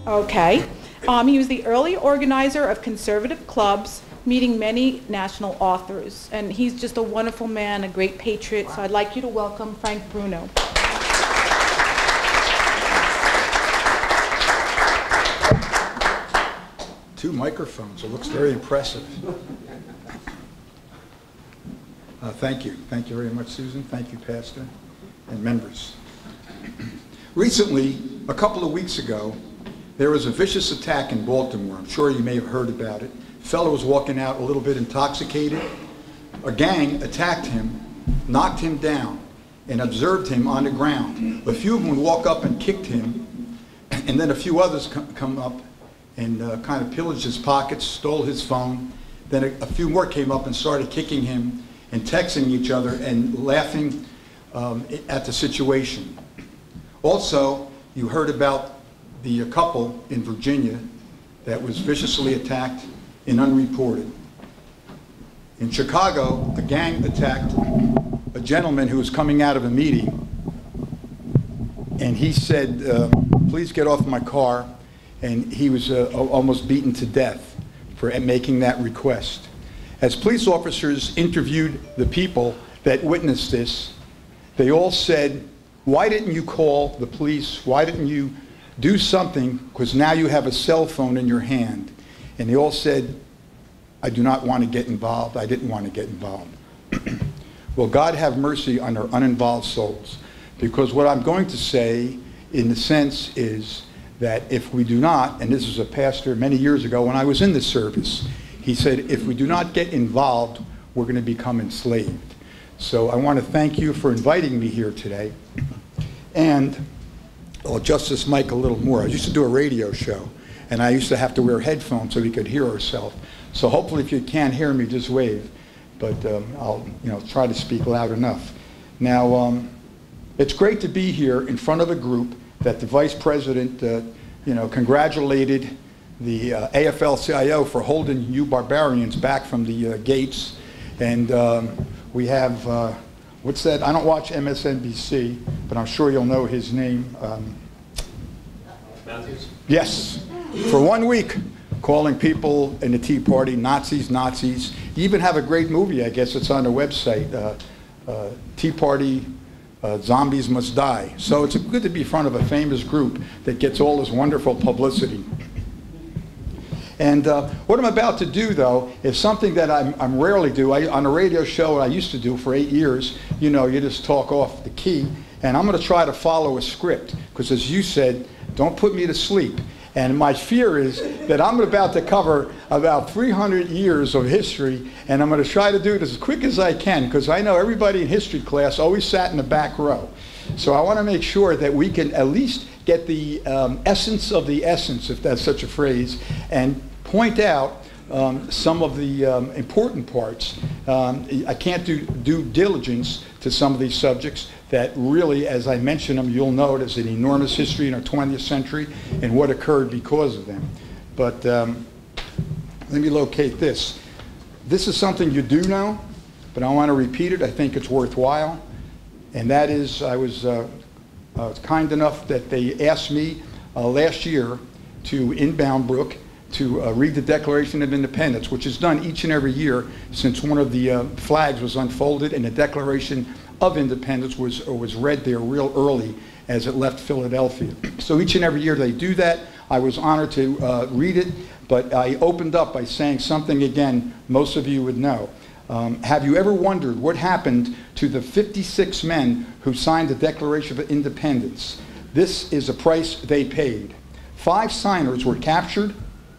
Okay. He was the early organizer of conservative clubs, meeting many national authors. And he's just a wonderful man, a great patriot. So I'd like you to welcome Frank Bruno. Two microphones. It looks very impressive. Thank you. Thank you very much, Susan. Thank you, Pastor and members. Recently, a couple of weeks ago, there was a vicious attack in Baltimore. I'm sure you may have heard about it. A fellow was walking out a little bit intoxicated. A gang attacked him, knocked him down, and observed him on the ground. A few of them would walk up and kicked him, and then a few others come up and kind of pillaged his pockets, stole his phone. Then a few more came up and started kicking him and texting each other and laughing at the situation. Also, you heard about the couple in Virginia that was viciously attacked and unreported. In Chicago, a gang attacked a gentleman who was coming out of a meeting, and he said, please get off my car, and he was almost beaten to death for making that request. As police officers interviewed the people that witnessed this, they all said, why didn't you call the police? Why didn't you do something? Because now you have a cell phone in your hand. And they all said, I do not want to get involved. I didn't want to get involved. Well, God have mercy on our uninvolved souls. Because what I'm going to say, in the sense, is that if we do not, and this was a pastor many years ago when I was in the service, he said, if we do not get involved, we're going to become enslaved. So I want to thank you for inviting me here today. And I'll adjust this mic a little more. I used to do a radio show, and I used to have to wear headphones so we could hear ourselves. So hopefully if you can't hear me, just wave. But I'll try to speak loud enough. Now, it's great to be here in front of a group that the Vice President congratulated the AFL-CIO for holding you barbarians back from the gates. And we have, what's that? I don't watch MSNBC, but I'm sure you'll know his name. Matthews? Yes, for 1 week, calling people in the Tea Party Nazis, Nazis. You even have a great movie, I guess it's on the website, Tea Party, Zombies Must Die. So it's good to be in front of a famous group that gets all this wonderful publicity. And what I'm about to do, though, is something that I'm rarely do. On a radio show I used to do for 8 years, you just talk off the key. And I'm going to try to follow a script, because as you said, don't put me to sleep. And my fear is that I'm about to cover about 300 years of history, and I'm going to try to do it as quick as I can, because I know everybody in history class always sat in the back row. So I want to make sure that we can at least get the essence of the essence, if that's such a phrase, and point out some of the important parts. I can't do due diligence to some of these subjects that really, as I mention them, you'll know there's an enormous history in our 20th century and what occurred because of them. But let me locate this. This is something you do know, but I want to repeat it. I think it's worthwhile. And that is, I was kind enough that they asked me last year in Bound Brook to read the Declaration of Independence, which is done each and every year since one of the flags was unfolded, and the Declaration of Independence was read there real early as it left Philadelphia. So each and every year they do that. I was honored to read it, but I opened up by saying something, again, most of you would know. Have you ever wondered what happened to the 56 men who signed the Declaration of Independence? This is a price they paid. 5 signers were captured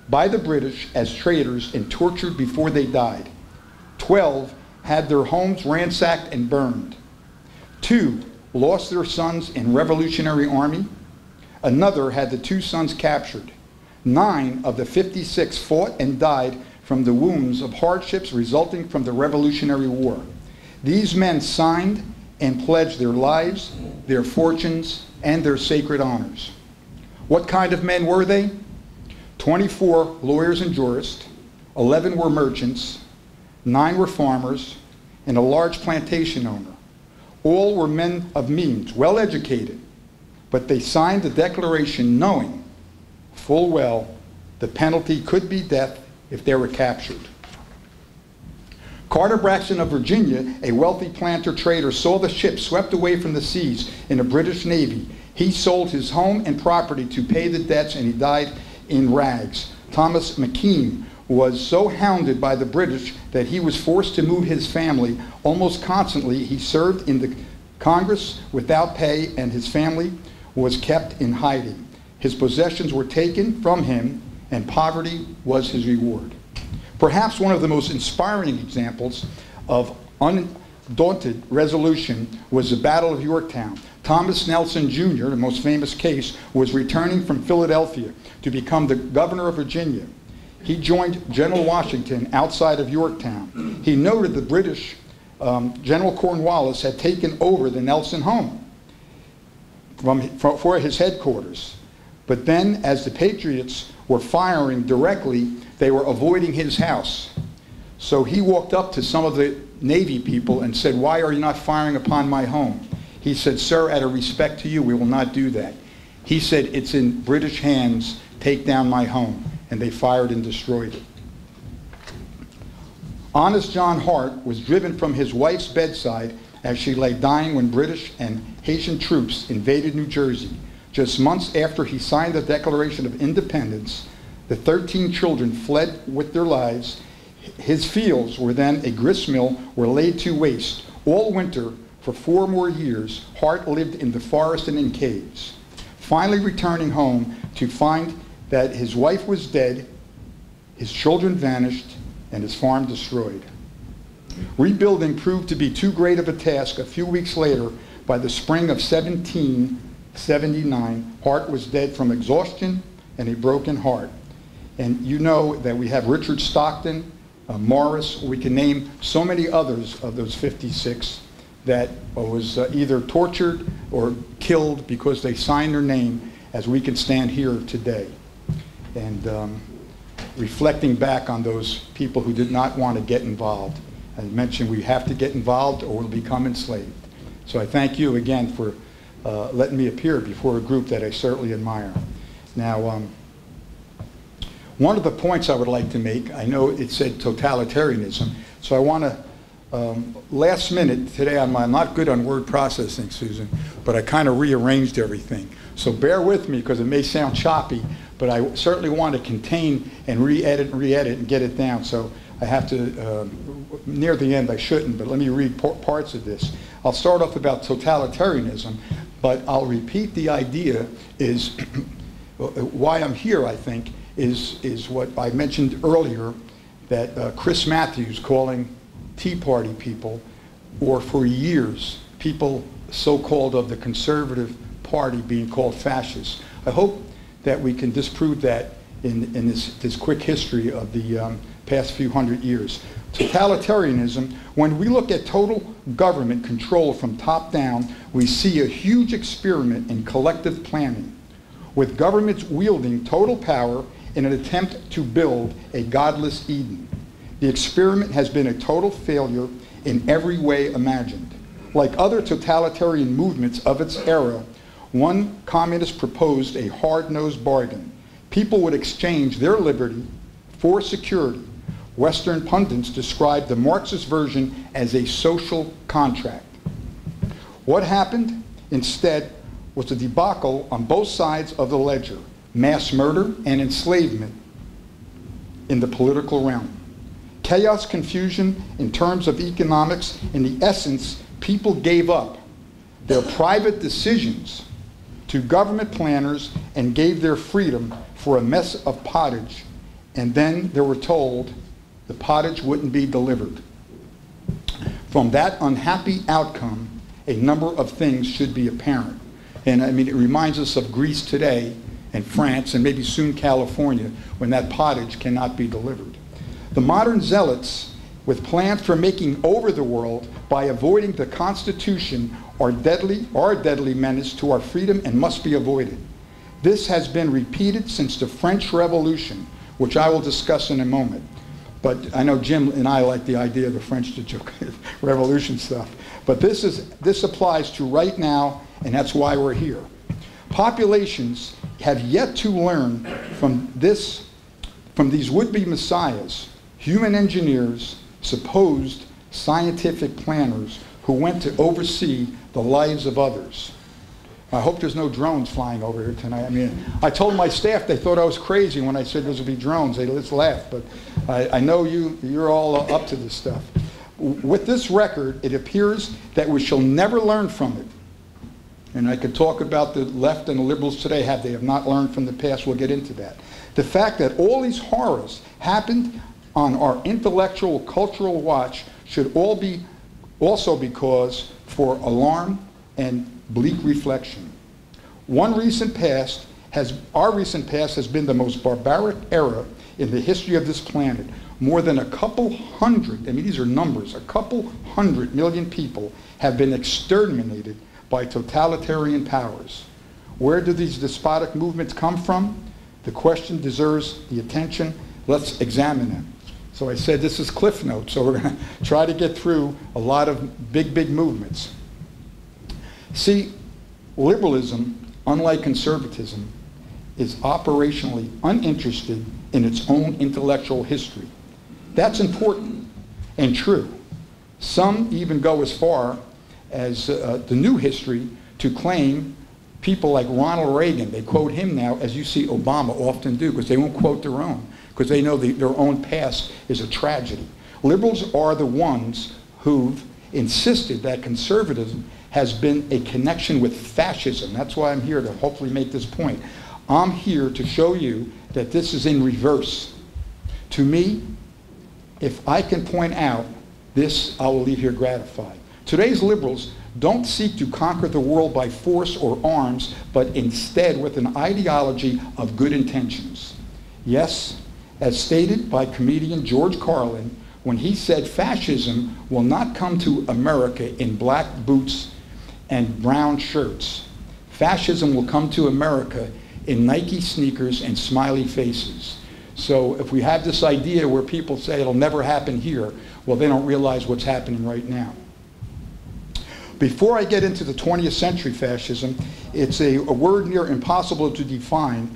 by the British as traitors and tortured before they died. 12 had their homes ransacked and burned. 2 lost their sons in Revolutionary Army. Another had the 2 sons captured. 9 of the 56 fought and died from the wounds of hardships resulting from the Revolutionary War. These men signed and pledged their lives, their fortunes, and their sacred honors. What kind of men were they? 24 lawyers and jurists, 11 were merchants, 9 were farmers, and a large plantation owner. All were men of means, well educated, but they signed the Declaration knowing full well the penalty could be death if they were captured. Carter Braxton of Virginia, a wealthy planter trader, saw the ship swept away from the seas in the British Navy. He sold his home and property to pay the debts, and he died in rags. Thomas McKean was so hounded by the British that he was forced to move his family almost constantly. He served in the Congress without pay, and his family was kept in hiding. His possessions were taken from him, and poverty was his reward. Perhaps one of the most inspiring examples of undaunted resolution was the Battle of Yorktown. Thomas Nelson Jr., the most famous case, was returning from Philadelphia to become the governor of Virginia. He joined General Washington outside of Yorktown. He noted the British General Cornwallis had taken over the Nelson home for his headquarters. But then, as the Patriots were firing directly, they were avoiding his house. So he walked up to some of the Navy people and said, "Why are you not firing upon my home?" He said, "Sir, out of respect to you, we will not do that." He said, "It's in British hands. Take down my home." And they fired and destroyed it. Honest John Hart was driven from his wife's bedside as she lay dying when British and Haitian troops invaded New Jersey. Just months after he signed the Declaration of Independence, the 13 children fled with their lives. His fields were then a grist mill, were laid to waste. All winter, for 4 more years, Hart lived in the forest and in caves. Finally returning home to find that his wife was dead, his children vanished, and his farm destroyed. Rebuilding proved to be too great of a task. A few weeks later, by the spring of 1779, Hart was dead from exhaustion and a broken heart. And you know that we have Richard Stockton, Morris, we can name so many others of those 56 that was either tortured or killed because they signed their name, as we can stand here today. And reflecting back on those people who did not want to get involved. As I mentioned, we have to get involved or we'll become enslaved. So I thank you again for letting me appear before a group that I certainly admire. Now, one of the points I would like to make, I know it said totalitarianism, so I want to, last minute today, I'm not good on word processing, Susan, but I kind of rearranged everything. So bear with me because it may sound choppy, but I certainly want to contain and re-edit and get it down. So I have to, near the end I shouldn't, but let me read parts of this. I'll start off about totalitarianism, but I'll repeat the idea is, why I'm here, I think, is what I mentioned earlier, that Chris Matthews calling Tea Party people, or for years, people so-called of the conservative party being called fascists. I hope that we can disprove that in this quick history of the past few hundred years. Totalitarianism, when we look at total government control from top down, we see a huge experiment in collective planning, with governments wielding total power in an attempt to build a godless Eden. The experiment has been a total failure in every way imagined. Like other totalitarian movements of its era, one communist proposed a hard-nosed bargain. People would exchange their liberty for security. Western pundits described the Marxist version as a social contract. What happened instead was a debacle on both sides of the ledger: mass murder and enslavement in the political realm. Chaos, confusion in terms of economics. In the essence, people gave up their private decisions to government planners and gave their freedom for a mess of pottage, and then they were told the pottage wouldn't be delivered. From that unhappy outcome, a number of things should be apparent. And I mean, it reminds us of Greece today and France and maybe soon California, when that pottage cannot be delivered. The modern zealots, with plans for making over the world by avoiding the Constitution, are deadly menace to our freedom and must be avoided. This has been repeated since the French Revolution, which I will discuss in a moment. But I know Jim and I like the idea of the French Revolution stuff. But this applies to right now, and that's why we're here. Populations have yet to learn from these would-be messiahs, human engineers, supposed scientific planners who went to oversee the lives of others. I hope there's no drones flying over here tonight. I mean, I told my staff they thought I was crazy when I said there would be drones. They just laughed, but I know you're all up to this stuff. With this record, it appears that we shall never learn from it. And I could talk about the left and the liberals today, they have not learned from the past. We'll get into that. The fact that all these horrors happened on our intellectual, cultural watch should all be also be cause for alarm and bleak reflection. Our recent past has been the most barbaric era in the history of this planet. More than a couple hundred, I mean these are numbers, a couple 100 million people have been exterminated by totalitarian powers. Where do these despotic movements come from? The question deserves the attention. Let's examine them. So I said this is Cliff Notes, so we're going to try to get through a lot of big movements. See, liberalism, unlike conservatism, is operationally uninterested in its own intellectual history. That's important and true. Some even go as far as the new history to claim people like Ronald Reagan. They quote him now, as you see Obama often do, because they won't quote their own, because they know their own past is a tragedy. Liberals are the ones who've insisted that conservatism has been a connection with fascism. That's why I'm here, to hopefully make this point. I'm here to show you that this is in reverse. To me, if I can point out this, I will leave here gratified. Today's liberals don't seek to conquer the world by force or arms, but instead with an ideology of good intentions. Yes, as stated by comedian George Carlin, when he said fascism will not come to America in black boots and brown shirts. Fascism will come to America in Nike sneakers and smiley faces. So if we have this idea where people say it'll never happen here, well, they don't realize what's happening right now. Before I get into the 20th century fascism, it's a word near impossible to define.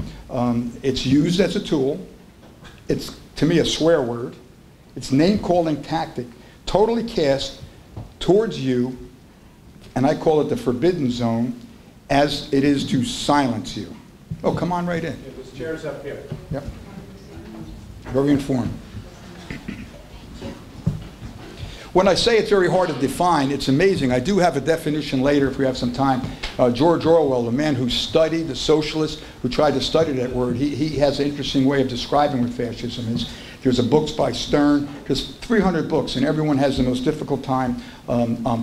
It's used as a tool. It's, to me, a swear word. It's name-calling tactic, totally cast towards you, and I call it the forbidden zone, as it is to silence you. Oh, come on right in. Yeah, this chair's up here. Yep. Very informed. When I say it's very hard to define, it's amazing. I do have a definition later if we have some time. George Orwell, the man who studied, the socialist who tried to study that word, he has an interesting way of describing what fascism is. There's a books by Stern, there's 300 books, and everyone has the most difficult time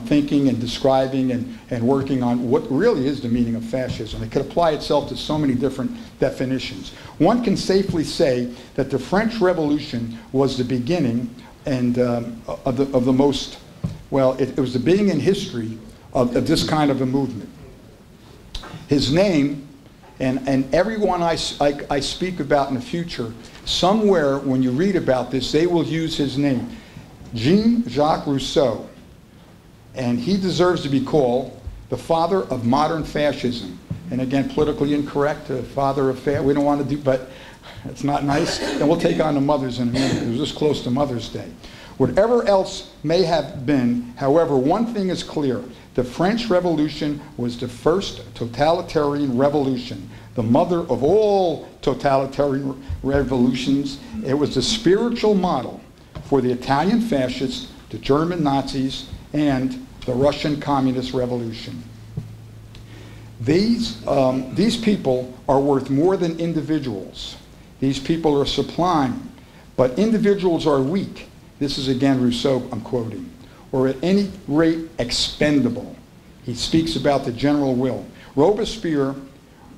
thinking and describing and working on what really is the meaning of fascism. It could apply itself to so many different definitions. One can safely say that the French Revolution was the beginning and of the most, well, it was the beginning in history of this kind of a movement. His name, and everyone I speak about in the future, somewhere when you read about this, they will use his name, Jean-Jacques Rousseau. And he deserves to be called the father of modern fascism. And again, politically incorrect, the father of we don't want to do, but it's not nice. And we'll take on the mothers in a minute. It was this close to Mother's Day. Whatever else may have been, however, one thing is clear. The French Revolution was the first totalitarian revolution, the mother of all totalitarian revolutions. It was the spiritual model for the Italian fascists, the German Nazis, and the Russian Communist Revolution. These people are worth more than individuals. These people are sublime, but individuals are weak. This is again Rousseau I'm quoting. Or at any rate expendable. He speaks about the general will. Robespierre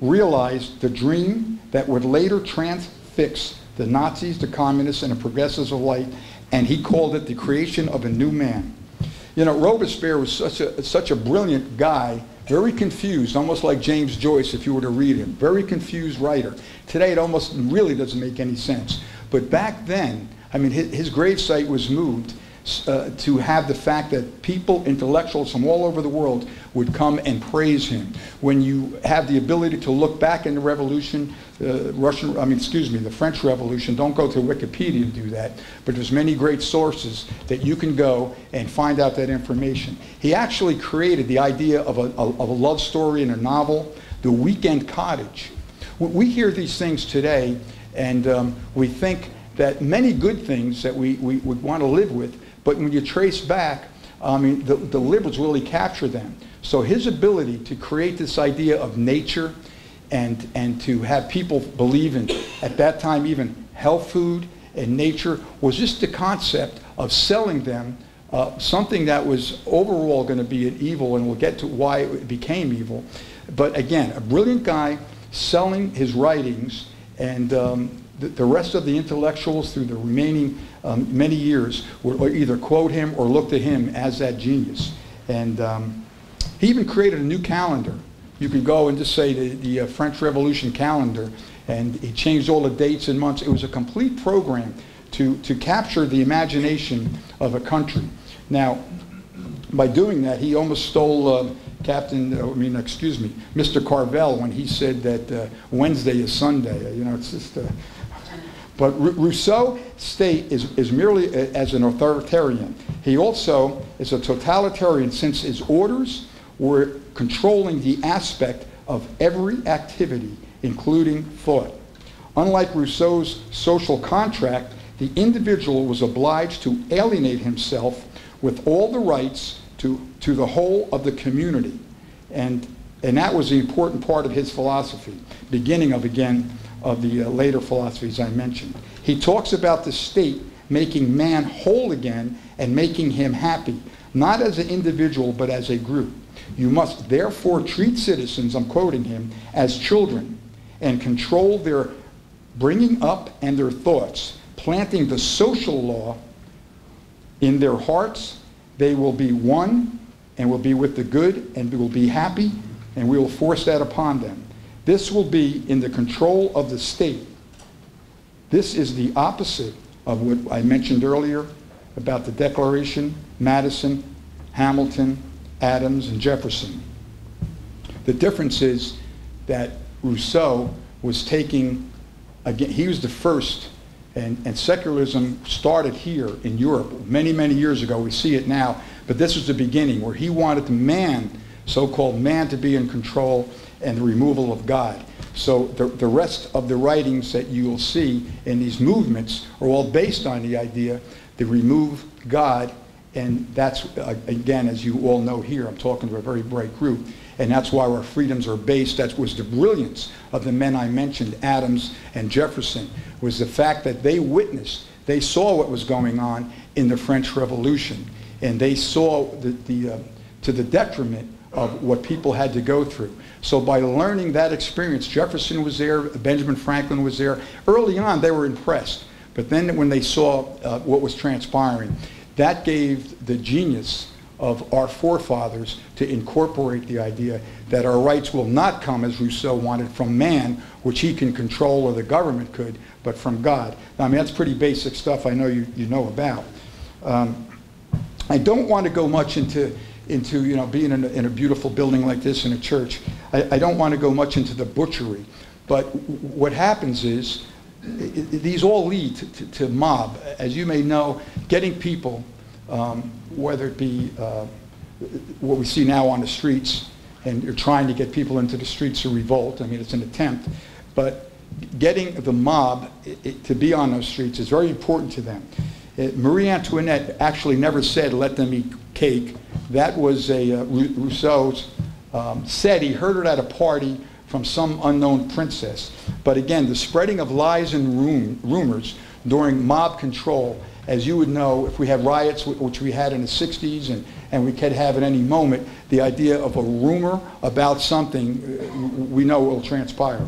realized the dream that would later transfix the Nazis, the communists, and the progressives alike, and he called it the creation of a new man. You know, Robespierre was such a brilliant guy, very confused, almost like James Joyce if you were to read him. Very confused writer. Today it almost really doesn't make any sense. But back then, I mean, his gravesite was moved to have the fact that people, intellectuals from all over the world, would come and praise him. When you have the ability to look back in the revolution, the French Revolution, don't go to Wikipedia to do that, but there's many great sources that you can go and find out that information. He actually created the idea of a love story in a novel, The Weekend Cottage. We hear these things today, and we think that many good things that we would want to live with, but when you trace back, the liberals really capture them. So his ability to create this idea of nature and to have people believe in, at that time, even health food and nature, was just the concept of selling them something that was overall going to be an evil, and we'll get to why it became evil. But again, a brilliant guy selling his writings, and the rest of the intellectuals through the remaining many years would either quote him or look to him as that genius. And he even created a new calendar. You could go and just say the French Revolution calendar, and he changed all the dates and months. It was a complete program to capture the imagination of a country. Now, by doing that, he almost stole Mr. Carvel when he said that Wednesday is Sunday. You know, it's just. But Rousseau is merely as an authoritarian. He also is a totalitarian, since his orders were controlling the aspect of every activity, including thought. Unlike Rousseau's social contract, the individual was obliged to alienate himself with all the rights to the whole of the community. And that was the important part of his philosophy, beginning of, again, of the later philosophies I mentioned. He talks about the state making man whole again and making him happy, not as an individual but as a group. You must therefore treat citizens, I'm quoting him, as children, and control their bringing up and their thoughts, planting the social law in their hearts. They will be one and will be with the good and will be happy, and we will force that upon them. This will be in the control of the state. This is the opposite of what I mentioned earlier about the Declaration, Madison, Hamilton, Adams, and Jefferson. The difference is that Rousseau was taking, again, he was the first, and secularism started here in Europe many, many years ago. We see it now, but this was the beginning, where he wanted man, so-called man, to be in control, and the removal of God. So the rest of the writings that you will see in these movements are all based on the idea to remove God, and that's, again, as you all know here, I'm talking to a very bright group, and that's why our freedoms are based. That was the brilliance of the men I mentioned, Adams and Jefferson, was the fact that they witnessed, they saw what was going on in the French Revolution, and they saw to the detriment of what people had to go through. So by learning that experience, Jefferson was there, Benjamin Franklin was there. Early on, they were impressed. But then when they saw what was transpiring, that gave the genius of our forefathers to incorporate the idea that our rights will not come, as Rousseau wanted, from man, which he can control or the government could, but from God. Now, I mean, that's pretty basic stuff I know you know about. I don't want to go much into being in a beautiful building like this in a church. I don't want to go much into the butchery. But what happens is, these all lead to mob. As you may know, getting people, whether it be what we see now on the streets, and you're trying to get people into the streets to revolt. I mean, it's an attempt. But getting the mob to be on those streets is very important to them. Marie Antoinette actually never said, "Let them eat cake." That was Rousseau's said. He heard it at a party from some unknown princess. But again, the spreading of lies and rumors during mob control, as you would know, if we had riots, which we had in the 60s, and we could have at any moment, the idea of a rumor about something, we know will transpire.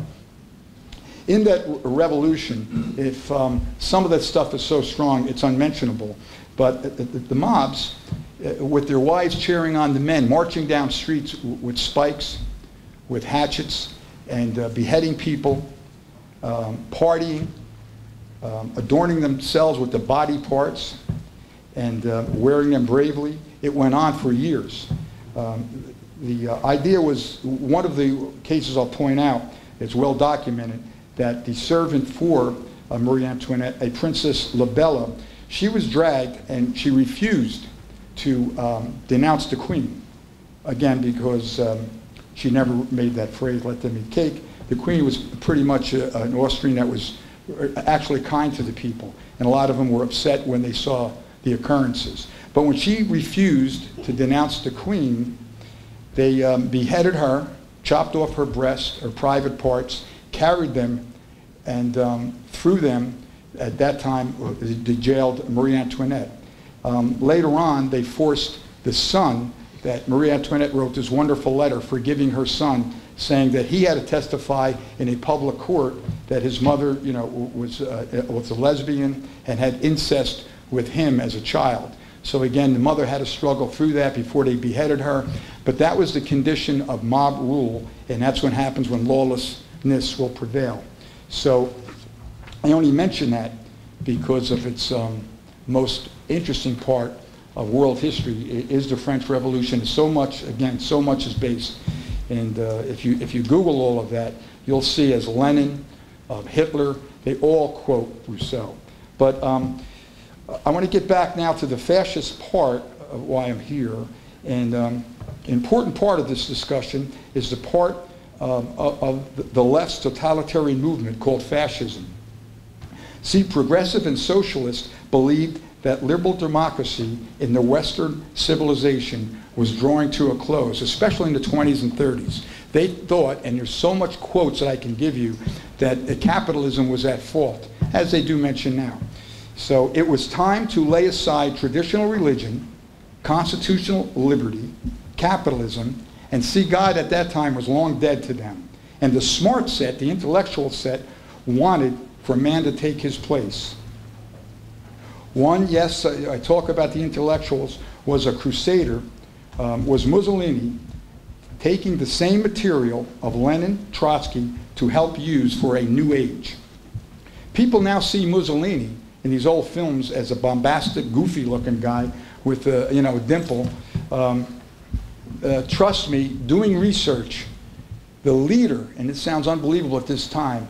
In that revolution, if some of that stuff is so strong, it's unmentionable. But the mobs, with their wives cheering on the men, marching down streets with spikes, with hatchets, and beheading people, partying, adorning themselves with the body parts, and wearing them bravely. It went on for years. The idea was, one of the cases I'll point out, it's well documented, that the servant for Marie Antoinette, a Princess Labella, she was dragged and she refused to denounce the Queen. Again, because she never made that phrase, let them eat cake. The Queen was pretty much an Austrian that was actually kind to the people, and a lot of them were upset when they saw the occurrences. But when she refused to denounce the Queen, they beheaded her, chopped off her breast, her private parts, carried them, and threw them, at that time, they jailed Marie Antoinette. Later on, they forced the son, that Marie Antoinette wrote this wonderful letter forgiving her son, saying that he had to testify in a public court that his mother, was a lesbian and had incest with him as a child. So again, the mother had to struggle through that before they beheaded her. But that was the condition of mob rule, and that's what happens when lawlessness will prevail. So I only mention that because of its most interesting part of world history is the French Revolution. So much is based. And if you Google all of that, you'll see as Lenin, Hitler, they all quote Rousseau. But I want to get back now to the fascist part of why I'm here. And an important part of this discussion is the part of the left's totalitarian movement called fascism. See, progressive and socialists believed that liberal democracy in the Western civilization was drawing to a close, especially in the 20s and 30s. They thought, and there's so much quotes that I can give you, that capitalism was at fault, as they do mention now. So it was time to lay aside traditional religion, constitutional liberty, capitalism, and see, God at that time was long dead to them. And the smart set, the intellectual set, wanted for man to take his place. One, yes, I talk about the intellectuals, was a crusader, was Mussolini, taking the same material of Lenin, Trotsky, to help use for a new age. People now see Mussolini in these old films as a bombastic, goofy-looking guy with a dimple. Trust me, doing research, the leader, and it sounds unbelievable at this time,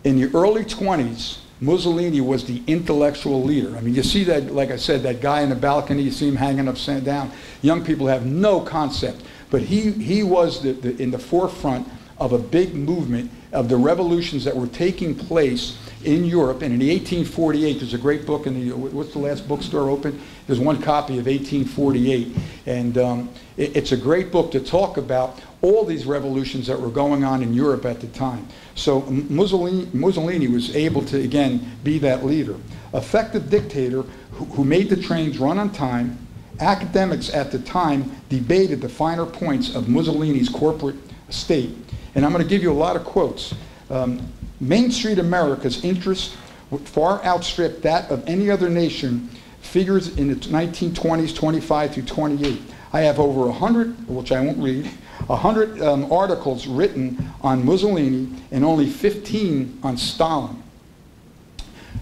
in the early 20s, Mussolini was the intellectual leader. I mean, you see that, like I said, that guy in the balcony, you see him hanging upside down. Young people have no concept. But he was in the forefront of a big movement of the revolutions that were taking place in Europe. And in the 1848, there's a great book in the, what's the last bookstore open? There's one copy of 1848. And it's a great book to talk about all these revolutions that were going on in Europe at the time. So Mussolini was able to, again, be that leader. Effective dictator who made the trains run on time. Academics at the time debated the finer points of Mussolini's corporate state. And I'm going to give you a lot of quotes. Main Street America's interest far outstripped that of any other nation, figures in the 1920s, 25 through 28. I have over 100, which I won't read, 100 articles written on Mussolini and only 15 on Stalin.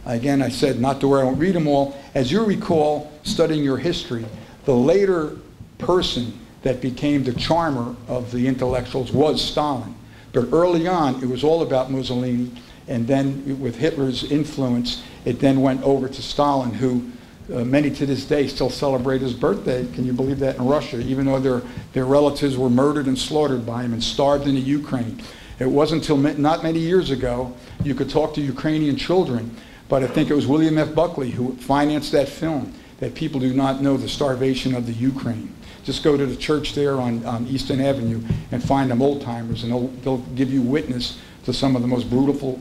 Again, I said not to where I won't read them all. As you recall, studying your history, the later person that became the charmer of the intellectuals was Stalin. But early on, it was all about Mussolini, and then with Hitler's influence, it then went over to Stalin, who many to this day still celebrate his birthday. Can you believe that, in Russia, even though their relatives were murdered and slaughtered by him and starved in the Ukraine. It wasn't until not many years ago you could talk to Ukrainian children, but I think it was William F. Buckley who financed that film, that people do not know the starvation of the Ukraine. Just go to the church there on Easton Avenue and find them old-timers, and they'll give you witness to some of the most brutal,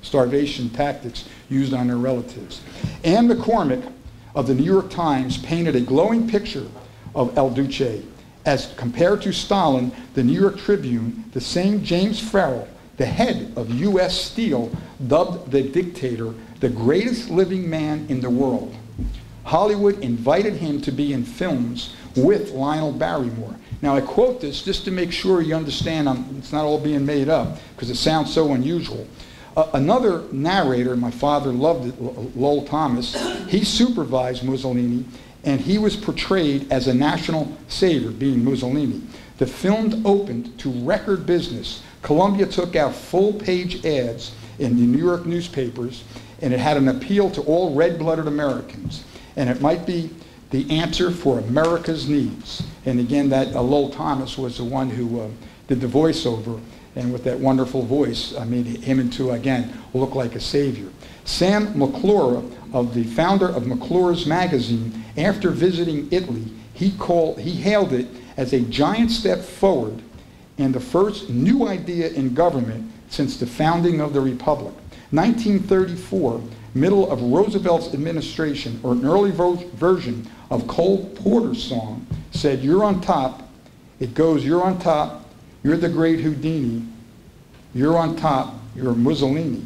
starvation tactics used on their relatives. Anne McCormick of the New York Times painted a glowing picture of El Duce. As compared to Stalin, the New York Tribune, the same James Farrell, the head of U.S. Steel, dubbed the dictator the greatest living man in the world. Hollywood invited him to be in films with Lionel Barrymore. Now I quote this just to make sure you understand it's not all being made up, because it sounds so unusual. Another narrator, my father loved it, Lowell Thomas, he supervised Mussolini, and he was portrayed as a national savior, being Mussolini. The film opened to record business. Columbia took out full-page ads in the New York newspapers, and it had an appeal to all red-blooded Americans. And it might be the answer for America's needs. And again, that Lowell Thomas was the one who did the voiceover, and with that wonderful voice, I made him into, again, look like a savior. Sam McClure, the founder of McClure's magazine, after visiting Italy, he hailed it as a giant step forward and the first new idea in government since the founding of the Republic. 1934, middle of Roosevelt's administration, or an early version of Cole Porter's song, said, "You're on top." It goes, "You're on top. You're the great Houdini. You're on top. You're Mussolini."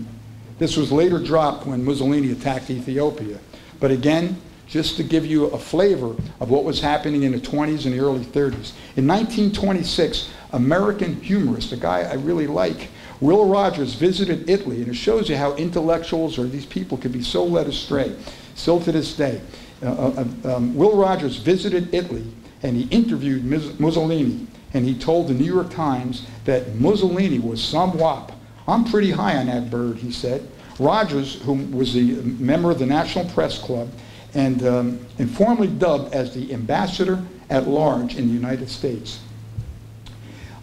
This was later dropped when Mussolini attacked Ethiopia. But again, just to give you a flavor of what was happening in the 20s and the early 30s. In 1926, American humorist, a guy I really like, Will Rogers, visited Italy, and it shows you how intellectuals or these people could be so led astray, still to this day. Will Rogers visited Italy, and he interviewed Mussolini, and he told the New York Times that Mussolini was some wop. "I'm pretty high on that bird," he said. Rogers, who was a member of the National Press Club, and informally dubbed as the ambassador at large in the United States.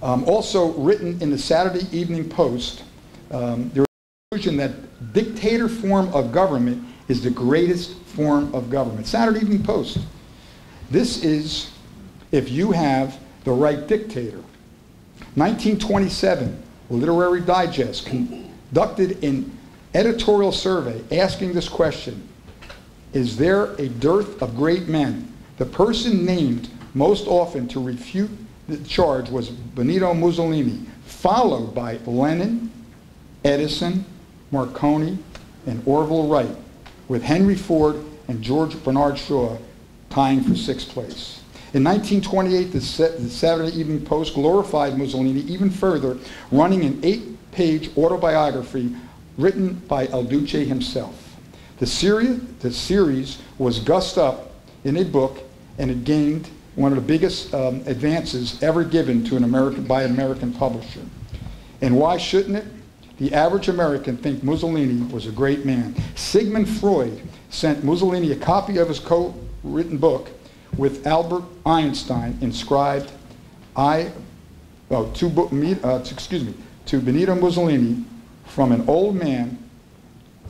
Also written in the Saturday Evening Post, there was a conclusion that dictator form of government is the greatest form of government. Saturday Evening Post. This is if you have the right dictator. 1927, Literary Digest conducted an editorial survey asking this question: is there a dearth of great men? The person named most often to refute the charge was Benito Mussolini, followed by Lenin, Edison, Marconi, and Orville Wright, with Henry Ford and George Bernard Shaw tying for 6th place. In 1928, the Saturday Evening Post glorified Mussolini even further, running an 8-page autobiography written by El Duce himself. The series was gussed up in a book, and it gained one of the biggest advances ever given to by an American publisher. And why shouldn't it? The average American think Mussolini was a great man. Sigmund Freud sent Mussolini a copy of his co-written book with Albert Einstein inscribed, to Benito Mussolini, from an old man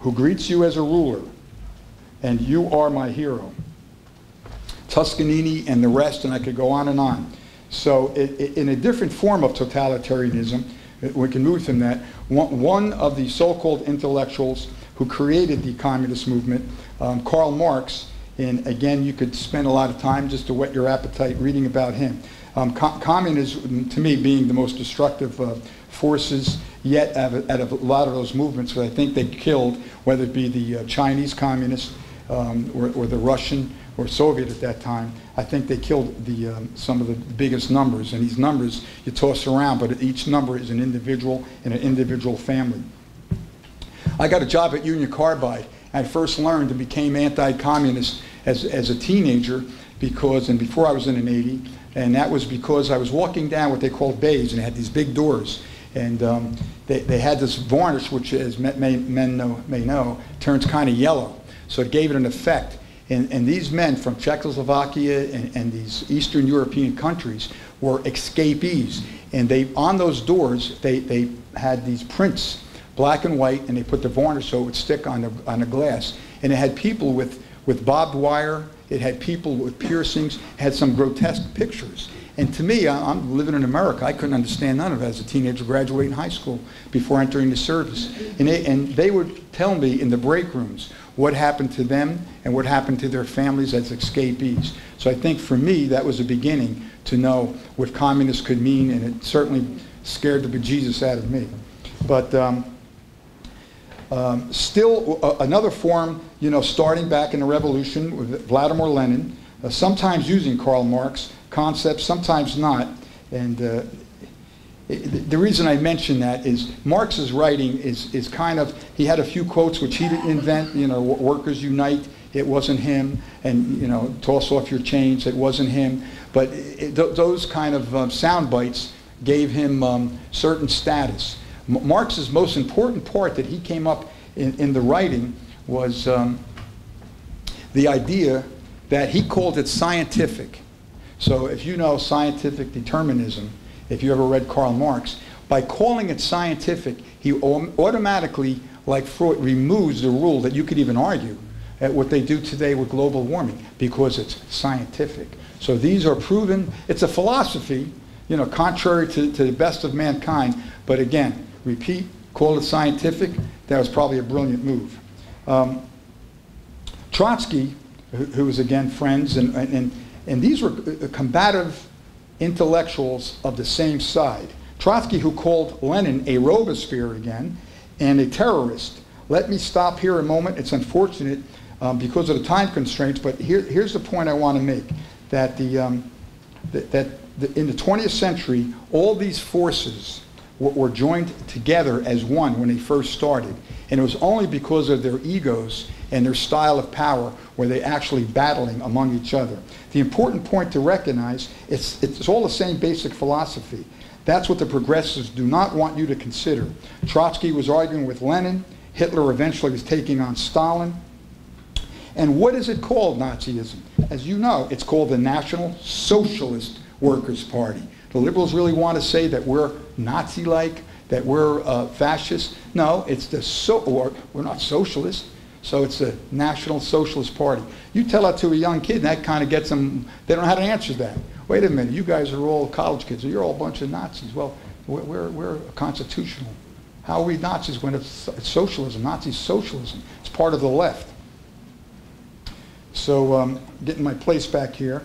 who greets you as a ruler, and you are my hero. Toscanini and the rest, and I could go on and on. So in a different form of totalitarianism, we can move from that. One of the so-called intellectuals who created the communist movement, Karl Marx, and again, you could spend a lot of time just to whet your appetite reading about him. Communism, to me, being the most destructive forces yet out of a lot of those movements, that I think they killed, whether it be the Chinese communists or the Russian or Soviet at that time. I think they killed some of the biggest numbers, and these numbers you toss around, but each number is an individual and an individual family. I got a job at Union Carbide. I first learned and became anti-communist as a teenager and before I was in the Navy, and that was because I was walking down what they called bays, and they had these big doors, and they had this varnish, which, as men may know, turns kind of yellow, so it gave it an effect. And these men from Czechoslovakia and these Eastern European countries were escapees, and on those doors they had these prints, black and white, and they put the varnish so it would stick on the glass. And it had people with barbed wire, it had people with piercings, it had some grotesque pictures. And to me, I'm living in America, I couldn't understand none of it as a teenager graduating high school before entering the service. And they would tell me in the break rooms what happened to them and what happened to their families as escapees. So I think for me, that was a beginning to know what communists could mean, and it certainly scared the bejesus out of me. But still another form, starting back in the revolution with Vladimir Lenin, sometimes using Karl Marx concepts, sometimes not. And The reason I mention that is Marx's writing is kind of, he had a few quotes which he didn't invent, you know, workers unite, it wasn't him, and, you know, toss off your chains, it wasn't him. But those kind of sound bites gave him certain status. Marx's most important part that he came up in the writing was the idea that he called it scientific. So if you know scientific determinism, if you ever read Karl Marx, by calling it scientific, he automatically, like Freud, removes the rule that you could even argue at what they do today with global warming, because it's scientific. So these are proven, it's a philosophy, you know, contrary to the best of mankind, but again, repeat, call it scientific, that was probably a brilliant move. Trotsky, who was again friends, and these were combative intellectuals of the same side. Trotsky, who called Lenin a Robespierre again, and a terrorist. Let me stop here a moment. It's unfortunate because of the time constraints, but here's the point I want to make, that in the 20th century, all these forces were joined together as one when they first started. And it was only because of their egos and their style of power were they actually battling among each other. The important point to recognize, it's all the same basic philosophy. That's what the progressives do not want you to consider. Trotsky was arguing with Lenin. Hitler eventually was taking on Stalin. And what is it called, Nazism? As you know, it's called the National Socialist Workers' Party. The liberals really want to say that we're Nazi-like, that we're fascist. No, it's we're not socialists. So it's the National Socialist Party. You tell that to a young kid, and that kind of gets them, they don't know how to answer that. Wait a minute, you guys are all college kids, so you're all a bunch of Nazis. Well, we're constitutional. How are we Nazis when it's socialism, Nazi socialism? It's part of the left. So getting my place back here.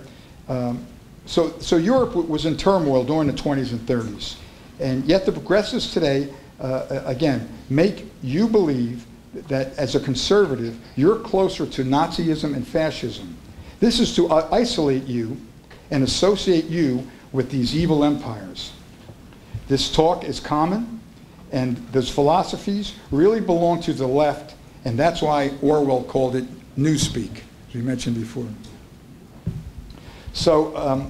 So Europe was in turmoil during the 20s and 30s. And yet the progressives today, again, make you believe that as a conservative, you're closer to Nazism and fascism. This is to isolate you and associate you with these evil empires. This talk is common, and those philosophies really belong to the left, and that's why Orwell called it newspeak, as we mentioned before. So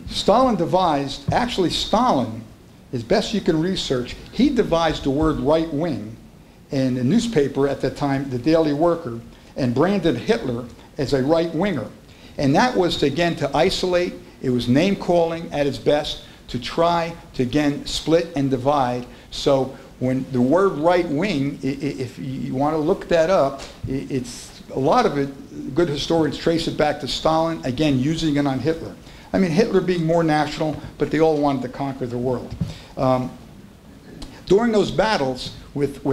Stalin devised, actually Stalin, as best you can research, he devised the word right wing in a newspaper at that time, the Daily Worker, and branded Hitler as a right winger. And that was, to, again, to isolate. It was name calling at its best to try to, again, split and divide. So when the word right wing, if you want to look that up, it's a lot of it, good historians trace it back to Stalin, again, using it on Hitler. I mean, Hitler being more national, but they all wanted to conquer the world. During those battles with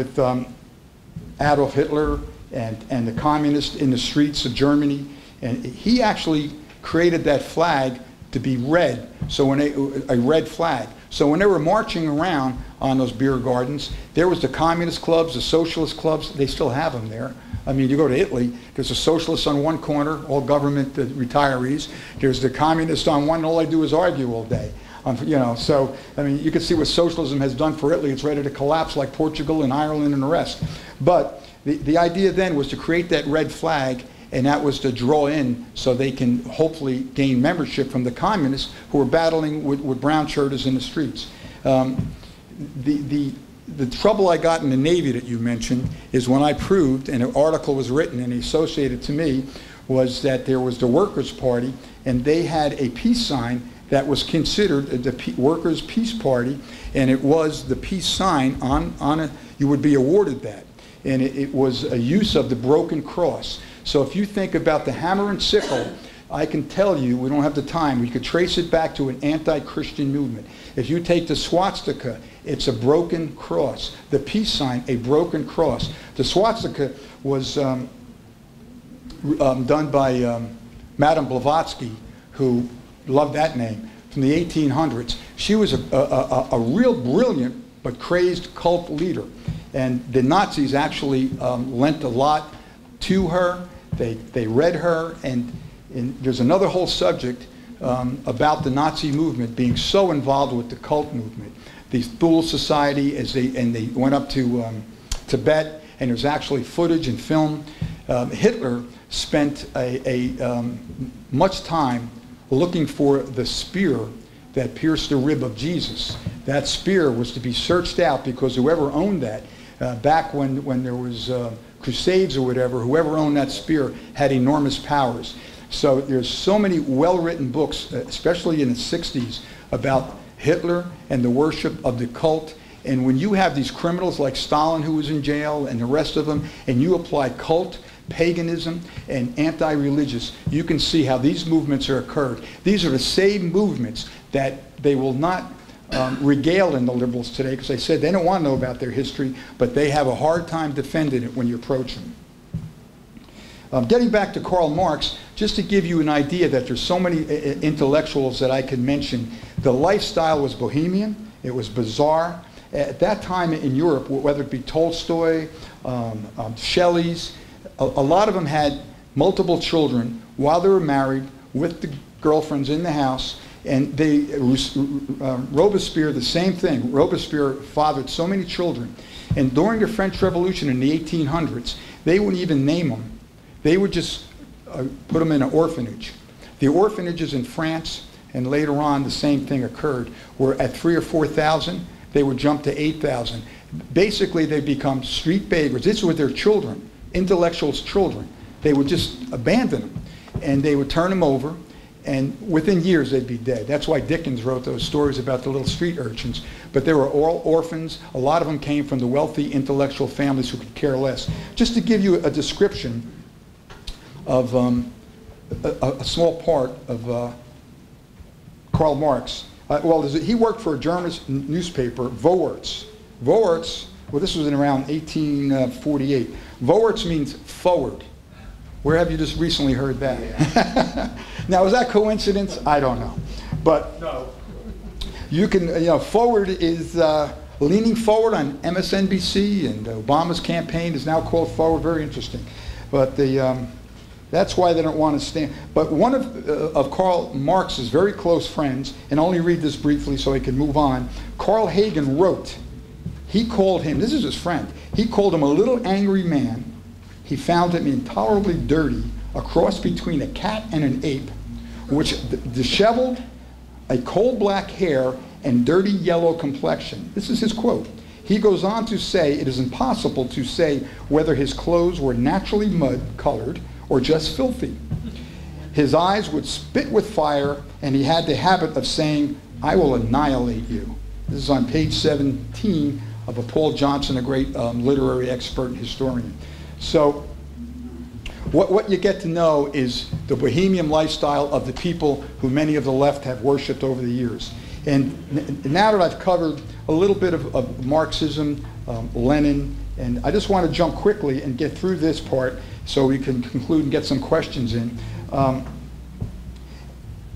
Adolf Hitler and the communists in the streets of Germany, and he actually created that flag to be red, so when a red flag. So when they were marching around on those beer gardens, there was the communist clubs, the socialist clubs, they still have them there. I mean, you go to Italy, there's the socialists on one corner, all government retirees. There's the communists on one, and all they do is argue all day. You know, so, I mean, you can see what socialism has done for Italy. It's ready to collapse like Portugal and Ireland and the rest. But the idea then was to create that red flag, and that was to draw in so they can hopefully gain membership from the communists who were battling with brown shirters in the streets. The trouble I got in the Navy that you mentioned is when I proved, and an article was written and associated to me, was that there was the Workers' Party, and they had a peace sign that was considered the Workers' Peace Party, and it was the peace sign on it. You would be awarded that. And it was a use of the broken cross. So if you think about the hammer and sickle, I can tell you, we don't have the time, we could trace it back to an anti-Christian movement. If you take the swastika, it's a broken cross. The peace sign, a broken cross. The swastika was done by Madame Blavatsky, who loved that name, from the 1800s. She was a real brilliant but crazed cult leader. And the Nazis actually lent a lot to her. They read her, and there's another whole subject about the Nazi movement being so involved with the cult movement. The Thule Society, they went up to Tibet, and there's actually footage and film. Hitler spent much time looking for the spear that pierced the rib of Jesus. That spear was to be searched out because whoever owned that, back when there was crusades or whatever, whoever owned that spear had enormous powers. So there's so many well-written books, especially in the 60s, about Hitler and the worship of the cult. And when you have these criminals like Stalin, who was in jail, and the rest of them, and you apply cult, paganism, and anti-religious, you can see how these movements are occurred. These are the same movements that they will not regale in the liberals today, because they said they don't want to know about their history, but they have a hard time defending it when you approach them. Getting back to Karl Marx, just to give you an idea that there's so many intellectuals that I could mention, the lifestyle was bohemian, it was bizarre. At that time in Europe, whether it be Tolstoy, Shelley's, a lot of them had multiple children while they were married with the girlfriends in the house. And Robespierre, the same thing. Robespierre fathered so many children. And during the French Revolution in the 1800s, they wouldn't even name them. They would just put them in an orphanage. The orphanages in France, and later on the same thing occurred, were at 3,000 or 4,000. They would jump to 8,000. Basically, they become street beggars. This was their children, intellectuals' children. They would just abandon them, and they would turn them over, and within years they'd be dead. That's why Dickens wrote those stories about the little street urchins. But they were all orphans. A lot of them came from the wealthy intellectual families who could care less. Just to give you a description of a small part of Karl Marx. He worked for a German newspaper, Vorwärts. Vorwärts, well, this was in around 1848. Vorwärts means forward. Where have you just recently heard that? Yeah. Now, is that coincidence? I don't know. But no. You can, forward is leaning forward on MSNBC, and Obama's campaign is now called Forward. Very interesting. But that's why they don't want to stand. But one of Karl Marx's very close friends, and I'll only read this briefly so I can move on, Carl Hagen wrote, he called him, this is his friend, he called him a little angry man. He found him intolerably dirty, a cross between a cat and an ape, which disheveled, a coal black hair, and dirty yellow complexion. This is his quote. He goes on to say, it is impossible to say whether his clothes were naturally mud-colored or just filthy. His eyes would spit with fire, and he had the habit of saying, I will annihilate you. This is on page 17 of a Paul Johnson, a great literary expert and historian. So what you get to know is the bohemian lifestyle of the people who many of the left have worshipped over the years. And now that I've covered a little bit of Marxism, Lenin, and I just want to jump quickly and get through this part so we can conclude and get some questions in.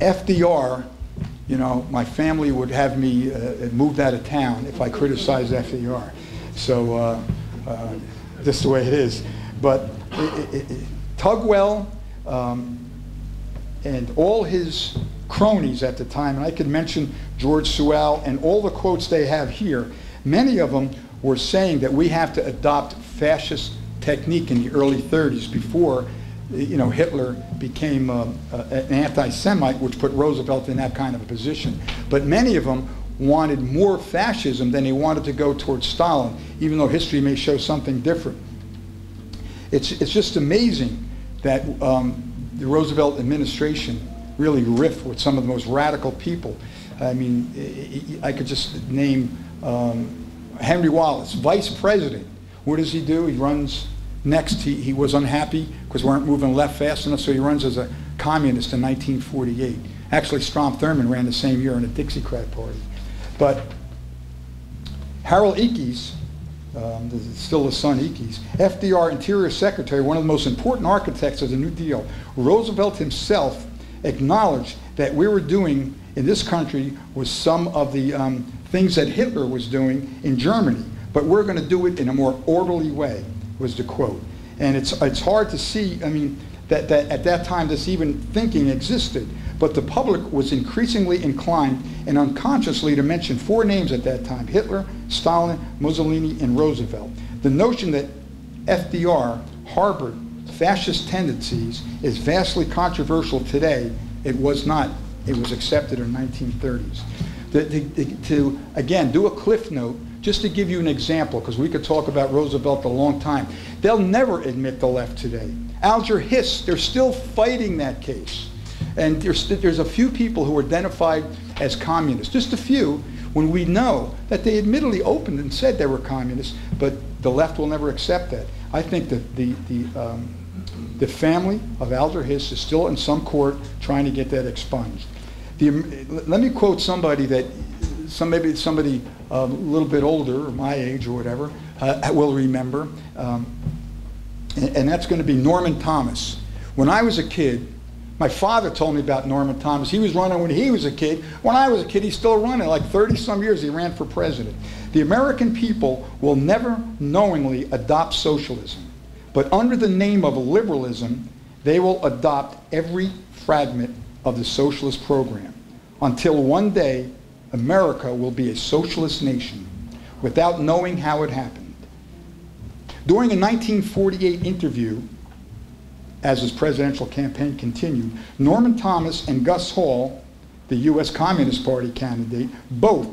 FDR, my family would have me moved out of town if I criticized FDR. So just the way it is. But Tugwell and all his cronies at the time, and I could mention George Sewell and all the quotes they have here, many of them were saying that we have to adopt fascist technique in the early 30s before Hitler became an anti-Semite, which put Roosevelt in that kind of a position. But many of them wanted more fascism than they wanted to go towards Stalin, even though history may show something different. It's just amazing that the Roosevelt administration really riffed with some of the most radical people. I mean, I could just name Henry Wallace, vice president. What does he do? He runs next. He was unhappy because we weren't moving left fast enough, so he runs as a communist in 1948. Actually, Strom Thurmond ran the same year in the Dixiecrat Party. But Harold Ickes, still the son Ickes, FDR Interior Secretary, one of the most important architects of the New Deal, Roosevelt himself acknowledged that we were doing in this country was some of the things that Hitler was doing in Germany, but we're going to do it in a more orderly way, was the quote. And it's hard to see. I mean, that at that time this even thinking existed. But the public was increasingly inclined and unconsciously to mention four names at that time: Hitler, Stalin, Mussolini, and Roosevelt. The notion that FDR harbored fascist tendencies is vastly controversial today. It was not. It was accepted in the 1930s. To again, do a cliff note, just to give you an example, because we could talk about Roosevelt a long time. They'll never admit the left today. Alger Hiss, they're still fighting that case. And there's a few people who are identified as communists, just a few, when we know that they admittedly opened and said they were communists, but the left will never accept that. I think that the family of Alger Hiss is still in some court trying to get that expunged. Let me quote somebody that, maybe somebody a little bit older, or my age or whatever, will remember, and that's going to be Norman Thomas. When I was a kid, my father told me about Norman Thomas. He was running when he was a kid. When I was a kid, he's still running. Like 30-some years, he ran for president. The American people will never knowingly adopt socialism, but under the name of liberalism, they will adopt every fragment of the socialist program until one day America will be a socialist nation without knowing how it happened. During a 1948 interview, as his presidential campaign continued, Norman Thomas and Gus Hall, the U.S. Communist Party candidate, both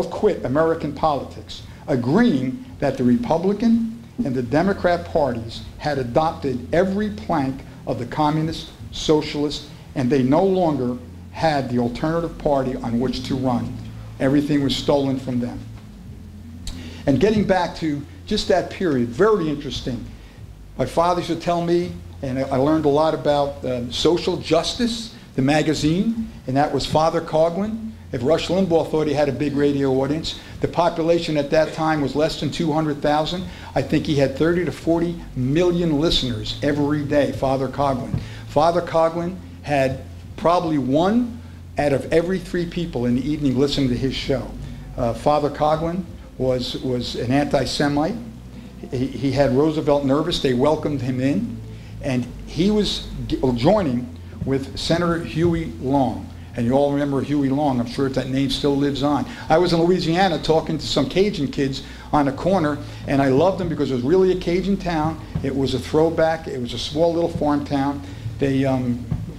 quit American politics, agreeing that the Republican and the Democrat parties had adopted every plank of the communist, socialist, and they no longer had the alternative party on which to run. Everything was stolen from them. And getting back to just that period, very interesting. My father used to tell me, and I learned a lot about Social Justice, the magazine, and that was Father Coughlin. If Rush Limbaugh thought he had a big radio audience, the population at that time was less than 200,000. I think he had 30 to 40 million listeners every day, Father Coughlin. Father Coughlin had probably one out of every 3 people in the evening listening to his show. Father Coughlin was an anti-Semite. He had Roosevelt nervous. They welcomed him in, and he was joining with Senator Huey Long. And you all remember Huey Long. I'm sure that name still lives on. I was in Louisiana talking to some Cajun kids on a corner, and I loved them because it was really a Cajun town. It was a throwback. It was a small little farm town. They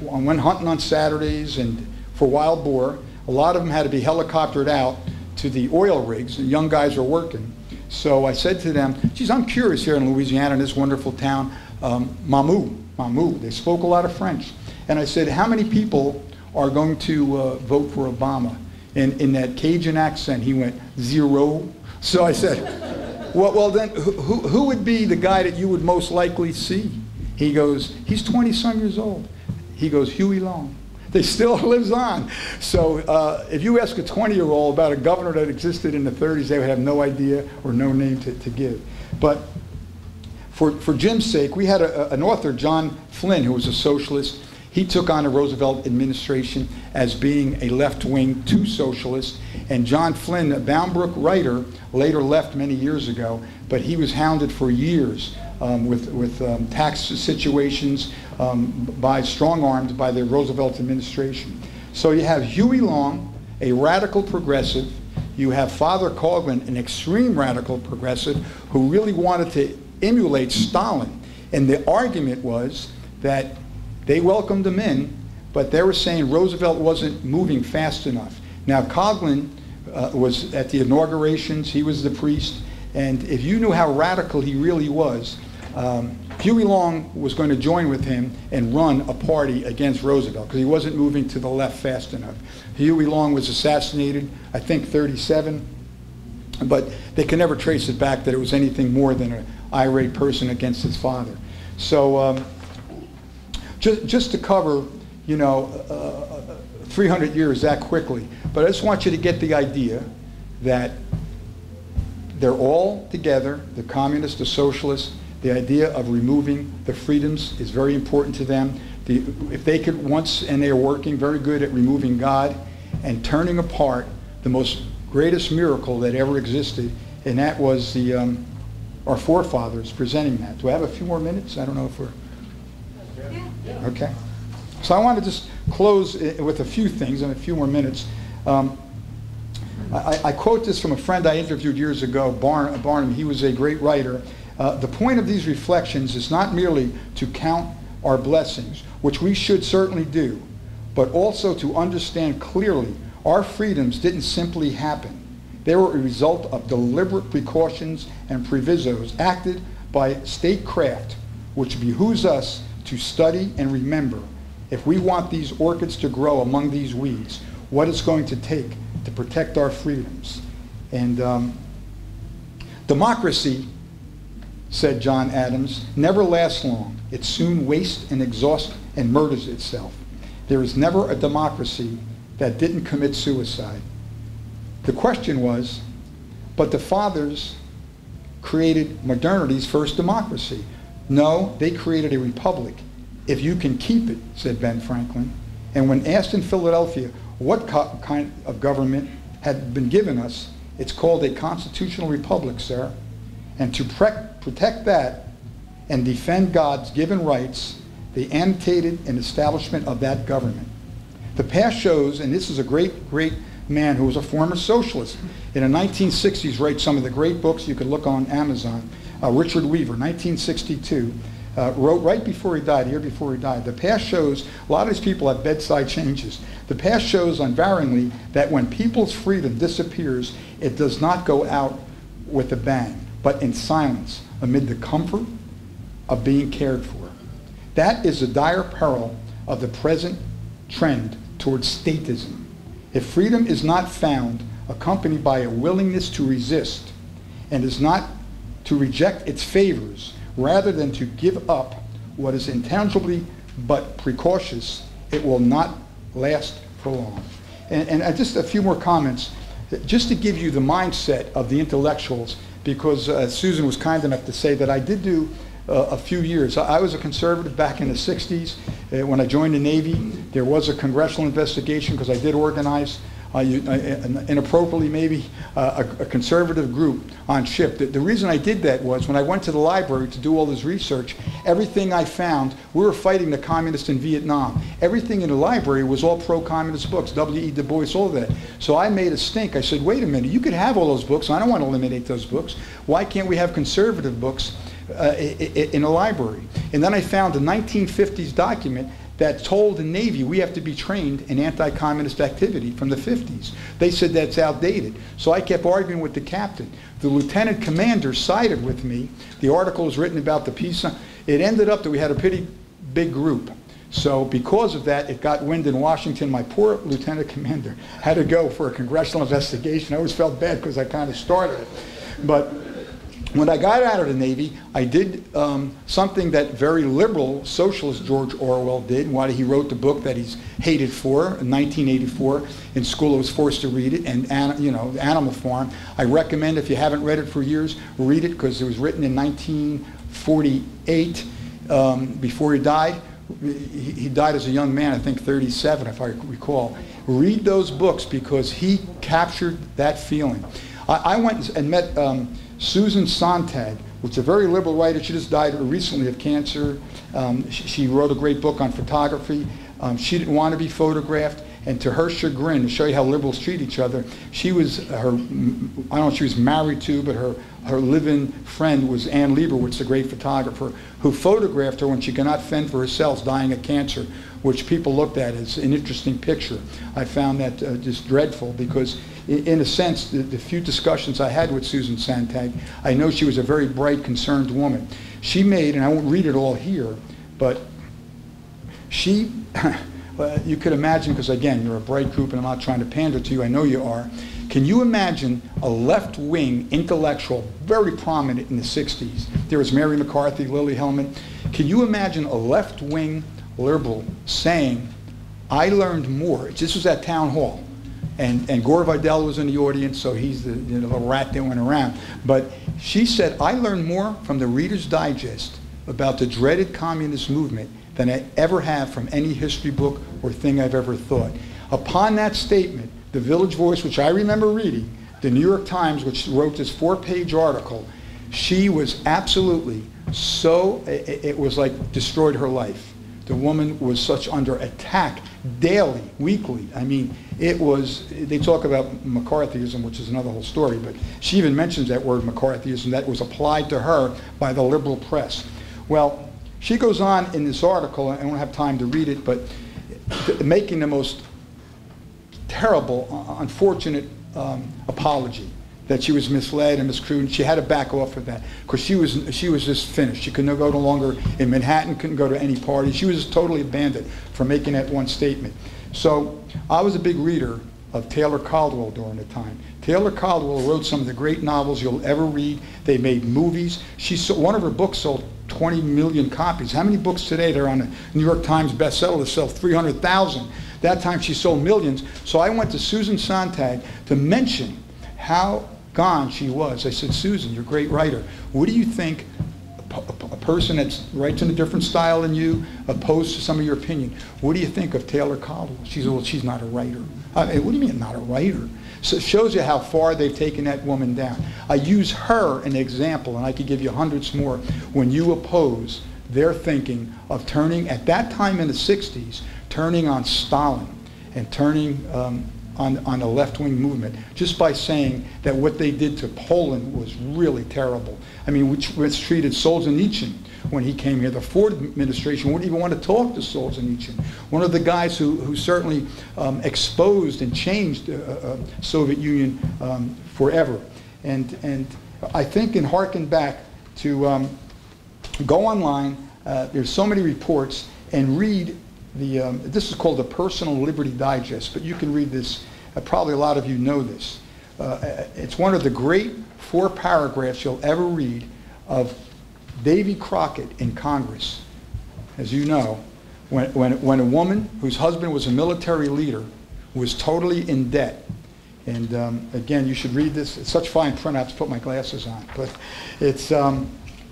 went hunting on Saturdays and for wild boar. A lot of them had to be helicoptered out to the oil rigs. The young guys were working. So I said to them, geez, I'm curious here in Louisiana, in this wonderful town, Mamou. They spoke a lot of French. And I said, how many people are going to vote for Obama? And in that Cajun accent, he went, 0. So I said, well then, who would be the guy that you would most likely see? He goes, he's 20-some years old. He goes, Huey Long. They still lives on. So if you ask a 20-year-old about a governor that existed in the 30s, they would have no idea or no name to give. But for Jim's sake, we had an author, John Flynn, who was a socialist. He took on the Roosevelt administration as being a left-wing to socialist. And John Flynn, a Bound Brook writer, later left many years ago, but he was hounded for years with tax situations by strong-armed by the Roosevelt administration. So you have Huey Long, a radical progressive. You have Father Coughlin, an extreme radical progressive, who really wanted to emulate Stalin. And the argument was that they welcomed him in, but they were saying Roosevelt wasn't moving fast enough. Now, Coughlin was at the inaugurations. He was the priest. And if you knew how radical he really was, Huey Long was going to join with him and run a party against Roosevelt because he wasn't moving to the left fast enough. Huey Long was assassinated, I think, 1937, but they can never trace it back that it was anything more than an irate person against his father. So just to cover, 300 years that quickly, but I just want you to get the idea that they're all together, the communists, the socialists. The idea of removing the freedoms is very important to them. If they could once, and they're working very good at removing God and turning apart the most greatest miracle that ever existed, and that was the our forefathers presenting that. Do I have a few more minutes? I don't know if we're... Okay. So I want to just close with a few things in a few more minutes. I quote this from a friend I interviewed years ago, Barnum. He was a great writer. The point of these reflections is not merely to count our blessings, which we should certainly do, but also to understand clearly our freedoms didn't simply happen. They were a result of deliberate precautions and provisos acted by statecraft, which behooves us to study and remember if we want these orchids to grow among these weeds, what it's going to take to protect our freedoms. And democracy, said John Adams, never lasts long. It soon wastes and exhausts and murders itself. There is never a democracy that didn't commit suicide. The question was, but the fathers created modernity's first democracy. No, they created a republic. If you can keep it, said Ben Franklin. And when asked in Philadelphia what kind of government had been given us, it's called a constitutional republic, sir. And to protect that and defend God's given rights, they annotated an establishment of that government. The past shows, and this is a great man who was a former socialist, in the 1960s wrote some of the great books you could look on Amazon. Richard Weaver, 1962, wrote right before he died, a year before he died, the past shows, a lot of these people have bedside changes. The past shows unvaryingly that when people's freedom disappears, it does not go out with a bang, but in silence, amid the comfort of being cared for. That is the dire peril of the present trend towards statism. If freedom is not found, accompanied by a willingness to resist, and is not to reject its favors, rather than to give up what is intangibly but precocious, it will not last for long. And just a few more comments, just to give you the mindset of the intellectuals, because Susan was kind enough to say that I did do a few years. I was a conservative back in the 60s. When I joined the Navy, there was a congressional investigation because I did organize, inappropriately maybe, a conservative group on ship. The reason I did that was when I went to the library to do all this research, everything I found, we were fighting the communists in Vietnam. Everything in the library was all pro-communist books, W.E. Du Bois, all of that. So I made a stink. I said, wait a minute, you could have all those books. I don't want to eliminate those books. Why can't we have conservative books in a library? And then I found a 1950s document that told the Navy we have to be trained in anti-communist activity from the 50s. They said that's outdated. So I kept arguing with the captain. The lieutenant commander sided with me. The article was written about the peace. It ended up that we had a pretty big group. So because of that, it got wind in Washington. My poor lieutenant commander had to go for a congressional investigation. I always felt bad because I kind of started it. But when I got out of the Navy, I did something that very liberal socialist George Orwell did. Why he wrote the book that he's hated for in 1984. In school, I was forced to read it, and Animal Farm. I recommend, if you haven't read it for years, read it because it was written in 1948 before he died. He died as a young man, I think 37, if I recall. Read those books because he captured that feeling. I went and met Susan Sontag, which is a very liberal writer. She just died recently of cancer. She wrote a great book on photography. She didn't want to be photographed, and to her chagrin, to show you how liberals treat each other, she was I don't know if she was married to, but her live-in friend was Ann Leibovitz, a great photographer, who photographed her when she could not fend for herself, dying of cancer, which people looked at as an interesting picture. I found that just dreadful because, in a sense, the few discussions I had with Susan Sontag, I know she was a very bright, concerned woman. She made, and I won't read it all here, but she, you could imagine, because again, you're a bright group and I'm not trying to pander to you, I know you are. Can you imagine a left-wing intellectual, very prominent in the 60s? There was Mary McCarthy, Lily Hellman. Can you imagine a left-wing liberal saying, I learned more. This was at town hall. And Gore Vidal was in the audience, so he's the little rat that went around. But she said, I learned more from the Reader's Digest about the dreaded communist movement than I ever have from any history book or thing I've ever thought. Upon that statement, the Village Voice, which I remember reading, the New York Times, which wrote this 4-page article, She was absolutely so, it was like destroyed her life. The woman was such under attack daily, weekly. I mean, it was, they talk about McCarthyism, which is another whole story, but she even mentions that word McCarthyism that was applied to her by the liberal press. Well, she goes on in this article, I don't have time to read it, but making the most terrible, unfortunate apology that she was misled and miscrued, and she had to back off of that because she was just finished. She could no longer in Manhattan, couldn't go to any party. She was just totally abandoned for making that one statement. So I was a big reader of Taylor Caldwell during the time. Taylor Caldwell wrote some of the great novels you'll ever read. They made movies. One of her books sold 20 million copies. How many books today that are on the New York Times bestseller list sell 300,000? That time she sold millions. So I went to Susan Sontag to mention how gone she was. I said, Susan, you're a great writer. What do you think a person that writes in a different style than you, opposed to some of your opinion, what do you think of Taylor Caldwell? She said, well, she's not a writer. What do you mean not a writer? So it shows you how far they've taken that woman down. I use her an example, and I could give you hundreds more, when you oppose their thinking of turning, at that time in the 60s, turning on Stalin and turning on the left-wing movement, just by saying that what they did to Poland was really terrible. I mean, which treated Solzhenitsyn when he came here. The Ford administration wouldn't even want to talk to Solzhenitsyn, one of the guys who certainly exposed and changed the Soviet Union forever. And I think, and harken back to go online, there's so many reports, and read this is called the Personal Liberty Digest, but you can read this. Probably a lot of you know this. It's one of the great 4 paragraphs you'll ever read of Davy Crockett in Congress. As you know, when a woman whose husband was a military leader was totally in debt, and again, you should read this. It's such fine print, I have to put my glasses on. But it's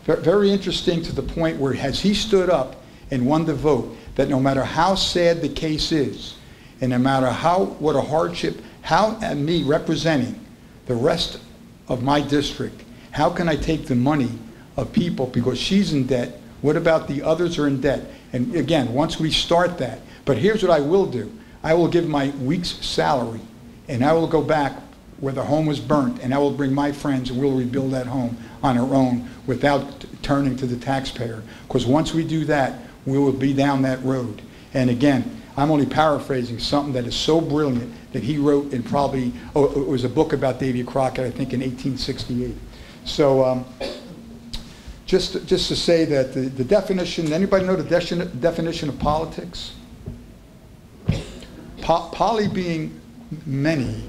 very interesting, to the point where, as he stood up and won the vote, that no matter how sad the case is, and no matter what a hardship, how me representing the rest of my district, how can I take the money of people because she's in debt? What about the others are in debt? And again, once we start that, but here's what I will do. I will give my week's salary, and I will go back where the home was burnt, and I will bring my friends, and we'll rebuild that home on our own without turning to the taxpayer. Because once we do that, we will be down that road. And again, I'm only paraphrasing something that is so brilliant that he wrote in probably, it was a book about Davy Crockett, I think in 1868. So just to say that the definition, anybody know the definition of politics? Poly being many,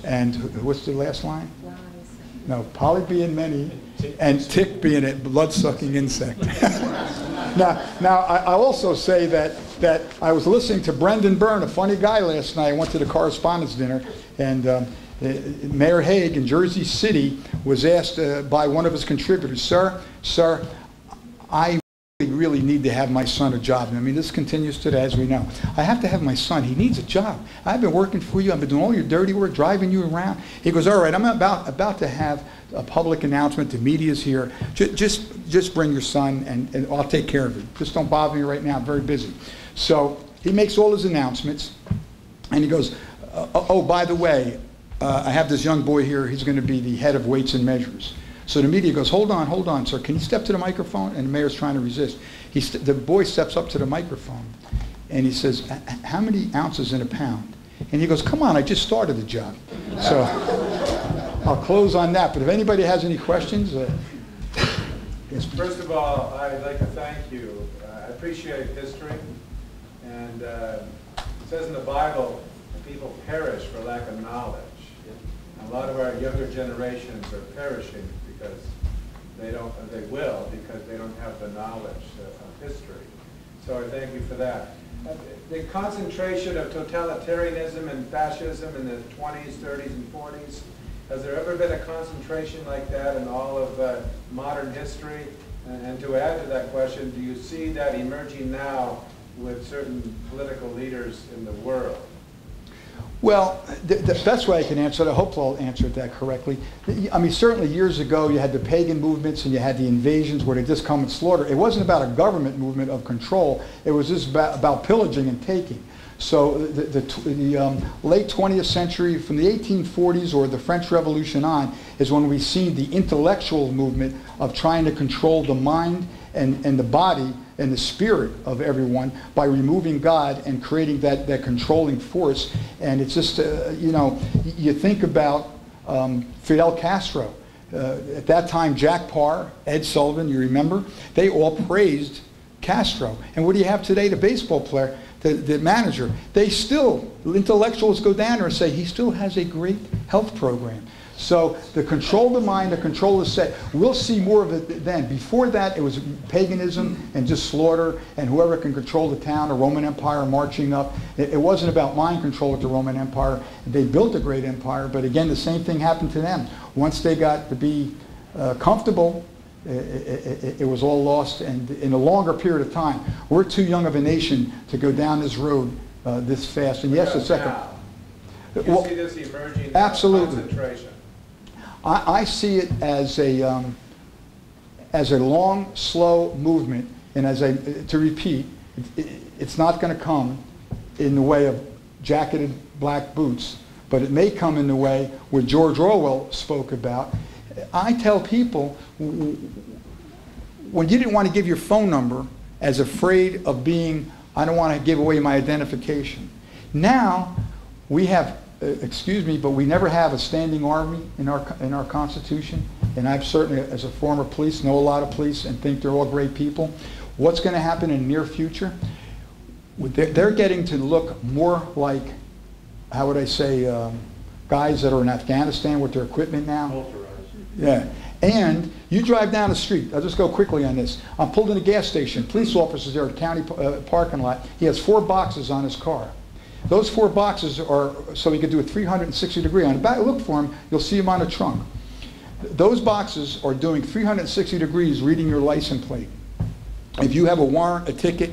and what's the last line? No, poly being many, and tick being a blood-sucking insect. Now, I also say that I was listening to Brendan Byrne, a funny guy, last night. I went to the correspondence dinner, and Mayor Haig in Jersey City was asked by one of his contributors, Sir, I really need to have my son a job. And I mean, this continues today, as we know. I have to have my son. He needs a job. I've been working for you. I've been doing all your dirty work, driving you around. He goes, all right, I'm about to have a public announcement. The media's here. Just bring your son, and I'll take care of it. Just don't bother me right now. I'm very busy. So he makes all his announcements, and he goes, oh, by the way, I have this young boy here. He's going to be the head of Weights and Measures. So the media goes, hold on, sir. Can you step to the microphone? And the mayor's trying to resist. The boy steps up to the microphone, and he says, how many ounces in a pound? And he goes, come on, I just started the job. So I'll close on that. But if anybody has any questions. Yes, first of all, I'd like to thank you. I appreciate history. And it says in the Bible that people perish for lack of knowledge. A lot of our younger generations are perishing because they will because they don't have the knowledge of history. So I thank you for that. The concentration of totalitarianism and fascism in the 20s, 30s, and 40s, has there ever been a concentration like that in all of modern history? And to add to that question, do you see that emerging now with certain political leaders in the world? Well, the best way I can answer it, I hope I'll answer that correctly. I mean, certainly years ago you had the pagan movements and you had the invasions where they just come and slaughter. It wasn't about a government movement of control. It was just about pillaging and taking. So the late 20th century, from the 1840s or the French Revolution on, is when we've seen the intellectual movement of trying to control the mind and the body and the spirit of everyone by removing God and creating that controlling force. And it's just, you know, you think about Fidel Castro. At that time, Jack Parr, Ed Sullivan, you remember? They all praised Castro. And what do you have today? The baseball player, the manager. They still, intellectuals go down there and say he still has a great health program. So the control the mind, the control the set. We'll see more of it then. Before that, it was paganism and just slaughter and whoever can control the town, the Roman Empire marching up. It wasn't about mind control with the Roman Empire. They built a great empire, but again, the same thing happened to them. Once they got to be comfortable, it was all lost, and in a longer period of time. We're too young of a nation to go down this road this fast. And yes, a second. You see this emerging absolutely. concentration. I see it as a long, slow movement, and to repeat, it's not going to come in the way of jacketed black boots, but it may come in the way what George Orwell spoke about. I tell people, when you didn't want to give your phone number as afraid of being, I don't want to give away my identification. Now, we have, excuse me, but we never have a standing army in our Constitution. And I've certainly, as a former police, know a lot of police and think they're all great people. What's going to happen in the near future? They're getting to look more like, how would I say, guys that are in Afghanistan with their equipment now. Yeah. And you drive down the street. I'll just go quickly on this. I'm pulled in a gas station. Police officers there at county parking lot. He has 4 boxes on his car. Those 4 boxes are so he could do a 360 degree. On the back, look for him. You'll see him on the trunk. Those boxes are doing 360 degrees reading your license plate. If you have a warrant, a ticket,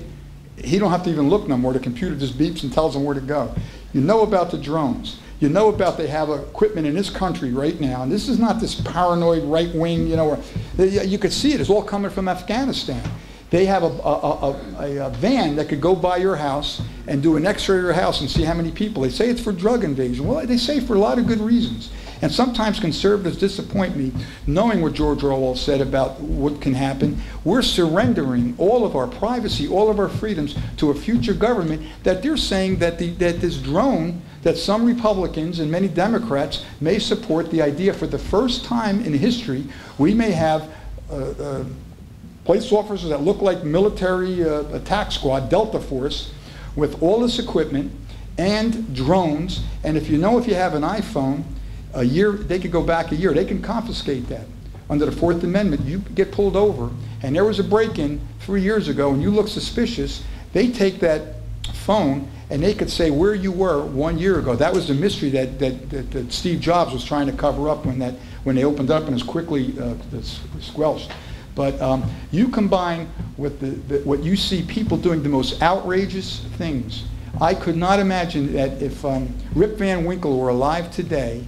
he don't have to even look no more. The computer just beeps and tells him where to go. You know about the drones. You know about they have equipment in this country right now, and this is not this paranoid right wing, you know, you could see it. It's all coming from Afghanistan. They have a van that could go by your house and do an x-ray of your house and see how many people. They say it's for drug invasion. Well, they say for a lot of good reasons. And sometimes conservatives disappoint me, knowing what George Orwell said about what can happen. We're surrendering all of our privacy, all of our freedoms to a future government that they're saying that this drone, that some Republicans and many Democrats may support the idea for the first time in history, we may have police officers that look like military attack squad, Delta Force, with all this equipment and drones. And if you have an iPhone, a year, they could go back a year. They can confiscate that. Under the 4th Amendment, you get pulled over, and there was a break-in 3 years ago, and you look suspicious, they take that phone, and they could say where you were 1 year ago. That was the mystery that Steve Jobs was trying to cover up when they opened up and it was quickly squelched. But you combine with what you see people doing the most outrageous things. I could not imagine that if Rip Van Winkle were alive today,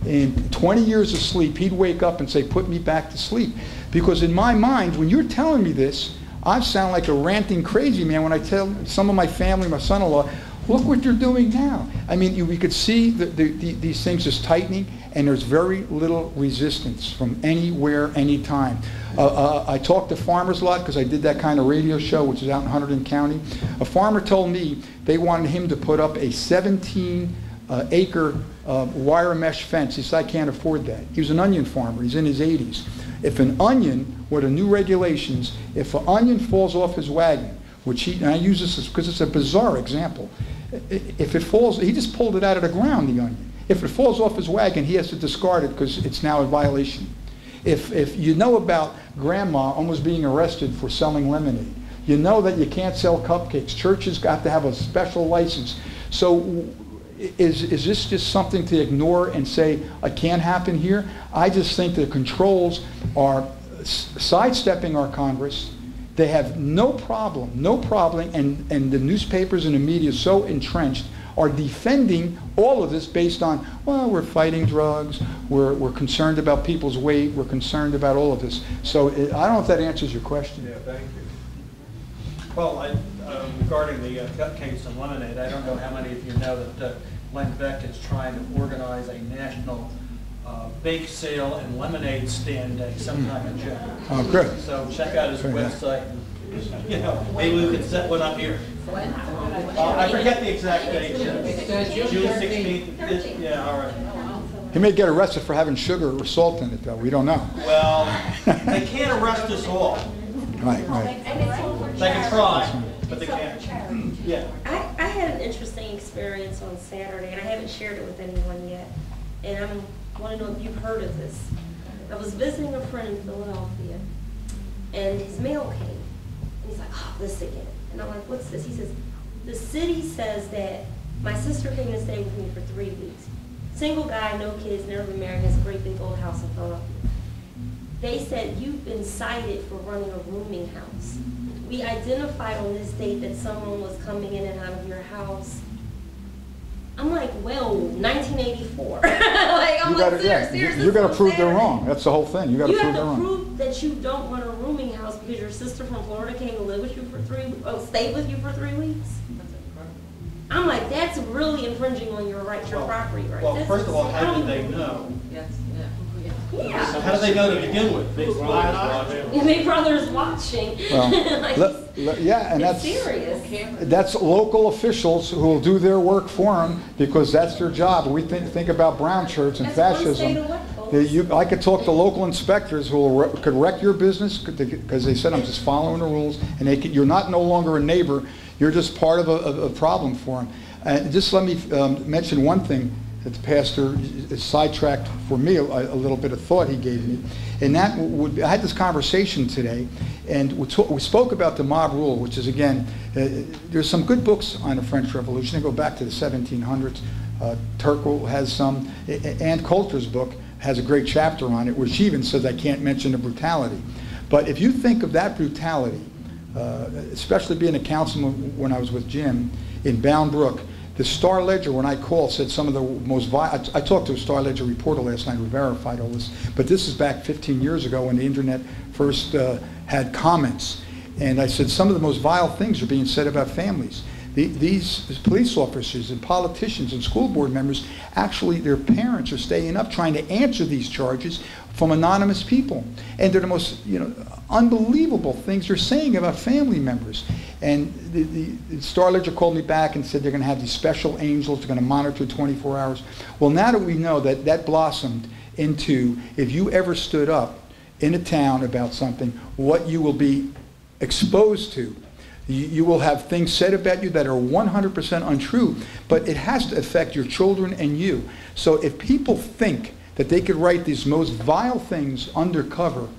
in 20 years of sleep, he'd wake up and say, put me back to sleep. Because in my mind, when you're telling me this, I sound like a ranting crazy man when I tell some of my family, my son-in-law, look what they're doing now. I mean, we could see these things just tightening, and there's very little resistance from anywhere, anytime. I talk to farmers a lot because I did that kind of radio show, which is out in Hunterdon County. A farmer told me they wanted him to put up a 17-acre wire mesh fence. He said, I can't afford that. He was an onion farmer. He's in his 80s. If an onion, with the new regulations, if an onion falls off his wagon, which and I use this because it's a bizarre example. If it falls, he just pulled it out of the ground, the onion. If it falls off his wagon, he has to discard it because it's now a violation. If you know about grandma almost being arrested for selling lemonade, you know that you can't sell cupcakes. Churches got to have a special license. So is this just something to ignore and say, it can't happen here? I just think the controls are sidestepping our Congress. They have no problem, and the newspapers and the media are so entrenched are defending all of this based on, well, we're fighting drugs, we're concerned about people's weight, we're concerned about all of this. So I don't know if that answers your question. Yeah, thank you. Well, regarding the cupcakes and lemonade, I don't know how many of you know that Len Beck is trying to organize a national bake sale and lemonade stand day sometime in June. Oh, good. So check out his website. And, you know, maybe we could set one up here. I forget the exact date. June 16th. Yeah, all right. He may get arrested for having sugar or salt in it, though. We don't know. Well, they can't arrest us all. Right, right. They can try, but they can't. Yeah. I had an interesting experience on Saturday, and I haven't shared it with anyone yet. And I want to know if you've heard of this. I was visiting a friend in Philadelphia, and his mail came. And he's like, oh, this again. And I'm like, what's this? He says, the city says that my sister came to stay with me for 3 weeks. Single guy, no kids, never been married, has a great big old house in Philadelphia. They said, you've been cited for running a rooming house. We identified on this date that someone was coming in and out of your house. I'm like, well, 1984. You got to prove they're wrong. That's the whole thing. You got to prove they're wrong. You have to prove that you don't want a rooming house because your sister from Florida came to live with you for stayed with you for 3 weeks. I'm like, that's really infringing on your right, your property right. Well, first of all, how did they know? Yeah. So how do they know to begin with? Big Brother's watching. Well, like, yeah, and it's serious. That's local officials who will do their work for them because that's their job. We think about brown shirts and fascism. I could talk to local inspectors who could wreck your business because they said I'm just following the rules, and you're no longer a neighbor. You're just part of a problem for them. Just let me mention one thing that the pastor sidetracked for me a little bit of thought he gave me. And that I had this conversation today, and we spoke about the mob rule, which is, again, there's some good books on the French Revolution. They go back to the 1700s. Turkel has some. Ann Coulter's book has a great chapter on it, where she even says I can't mention the brutality. But if you think of that brutality, especially being a councilman when I was with Jim in Bound Brook, the Star Ledger, when I called, said some of the most violent. I talked to a Star Ledger reporter last night who verified all this, but this is back 15 years ago when the internet first had comments. And I said some of the most vile things are being said about families. These police officers and politicians and school board members, actually their parents are staying up trying to answer these charges from anonymous people. And they're the most unbelievable things they're saying about family members. And the Star Ledger called me back and said they're going to have these special angels, they're going to monitor 24 hours. Well, now that we know that blossomed into, if you ever stood up in a town about something, what you will be exposed to. You will have things said about you that are 100% untrue, but it has to affect your children and you. So if people think that they could write these most vile things undercover,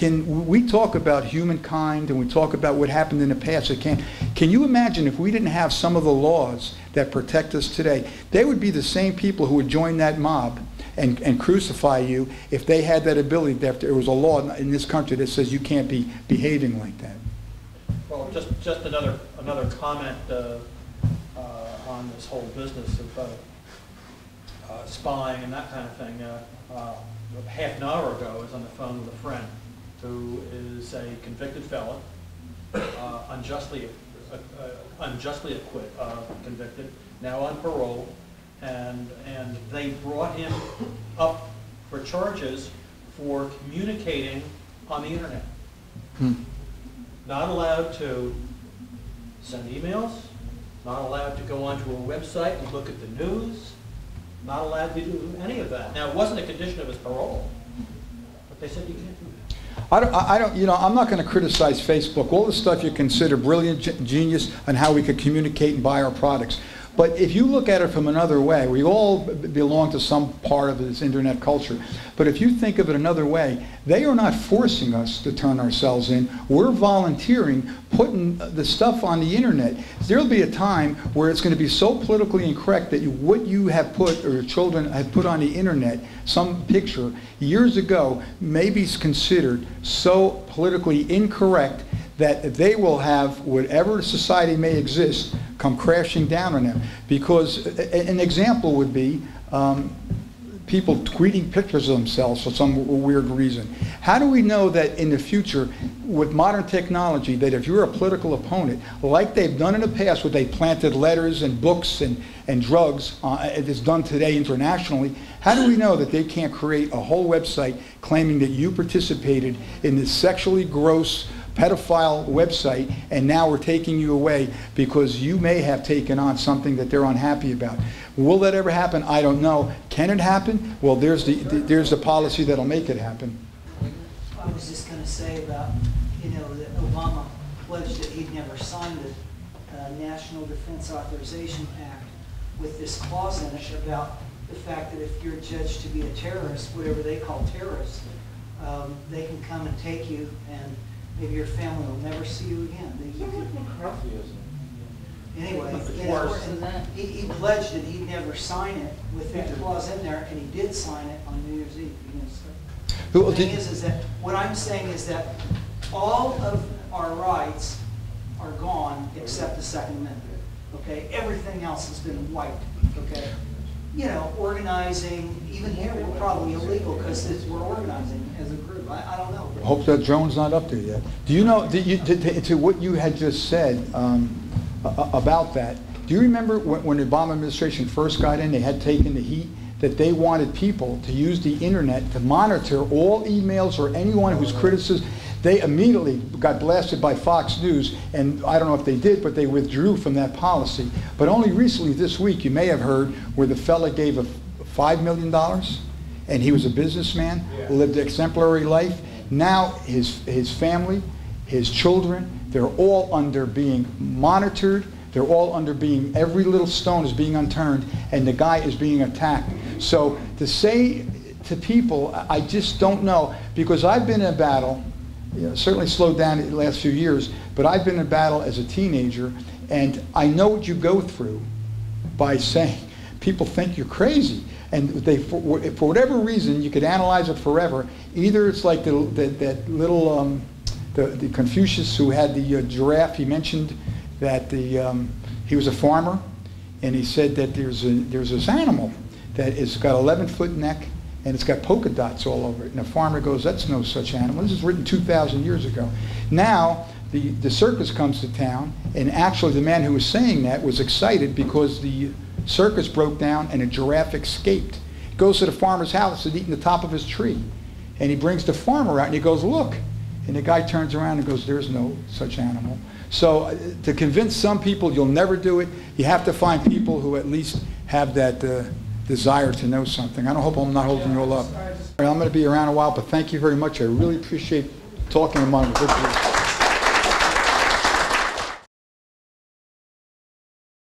we talk about humankind and we talk about what happened in the past. Can you imagine if we didn't have some of the laws that protect us today? They would be the same people who would join that mob and crucify you if they had that ability. That there was a law in this country that says you can't be behaving like that. Well, just another comment on this whole business of spying and that kind of thing. Half an hour ago, I was on the phone with a friend who is a convicted felon, unjustly convicted, now on parole, and they brought him up for charges for communicating on the internet. Not allowed to send emails, not allowed to go onto a website and look at the news, not allowed to do any of that. Now, it wasn't a condition of his parole, but they said you can't do that. I'm not going to criticize Facebook. All the stuff you consider brilliant, genius, on how we could communicate and buy our products. But if you look at it from another way, we all belong to some part of this internet culture. But if you think of it another way, they are not forcing us to turn ourselves in. We're volunteering, putting the stuff on the internet. There'll be a time where it's going to be so politically incorrect that what you have put, or your children have put on the internet, some picture, years ago, may be considered so politically incorrect that they will have whatever society may exist come crashing down on them. Because an example would be people tweeting pictures of themselves for some weird reason. How do we know that in the future, with modern technology, that if you're a political opponent, like they've done in the past, where they planted letters and books and drugs, it's done today internationally, how do we know that they can't create a whole website claiming that you participated in this sexually gross pedophile website, and now we're taking you away because you may have taken on something that they're unhappy about? Will that ever happen? I don't know. Can it happen? Well, there's the policy that'll make it happen. I was just going to say about, that Obama pledged that he'd never signed the National Defense Authorization Act with this clause in it about the fact that if you're judged to be a terrorist, whatever they call terrorist, they can come and take you, and maybe your family will never see you again. Anyway, he pledged that he'd never sign it with that clause in there, and he did sign it on New Year's Eve. The thing is that what I'm saying is that all of our rights are gone except the Second Amendment. Okay, everything else has been wiped. Okay, organizing, even here, we're probably illegal because we're organizing as a group. I don't know. Hope that Joan's not up there yet. Do you know, to what you had just said about that, do you remember when the Obama administration first got in, they had taken the heat that they wanted people to use the internet to monitor all emails or anyone whose criticism? They immediately got blasted by Fox News, and I don't know if they did, but they withdrew from that policy. But only recently this week, you may have heard where the fella gave $5 million, and he was a businessman, lived an exemplary life. Now his family, his children, they're all under being monitored. They're all under being, every little stone is being unturned, and the guy is being attacked. So to say to people, I just don't know, because I've been in a battle, certainly slowed down in the last few years, but I've been in battle as a teenager, and I know what you go through by saying, people think you're crazy. And they, for whatever reason, you could analyze it forever. Either it's like that little, the Confucius who had the giraffe, he mentioned that he was a farmer, and he said that there's this animal that has got 11-foot neck, and it's got polka dots all over it. And the farmer goes, that's no such animal. This is written 2,000 years ago. Now, the circus comes to town, and actually the man who was saying that was excited because the circus broke down and a giraffe escaped. He goes to the farmer's house and eating the top of his tree. And he brings the farmer out, and he goes, look. And the guy turns around and goes, there's no such animal. So to convince some people you'll never do it, you have to find people who at least have that desire to know something. I don't hope I'm not holding you all up. I'm going to be around a while, but thank you very much. I really appreciate talking among you.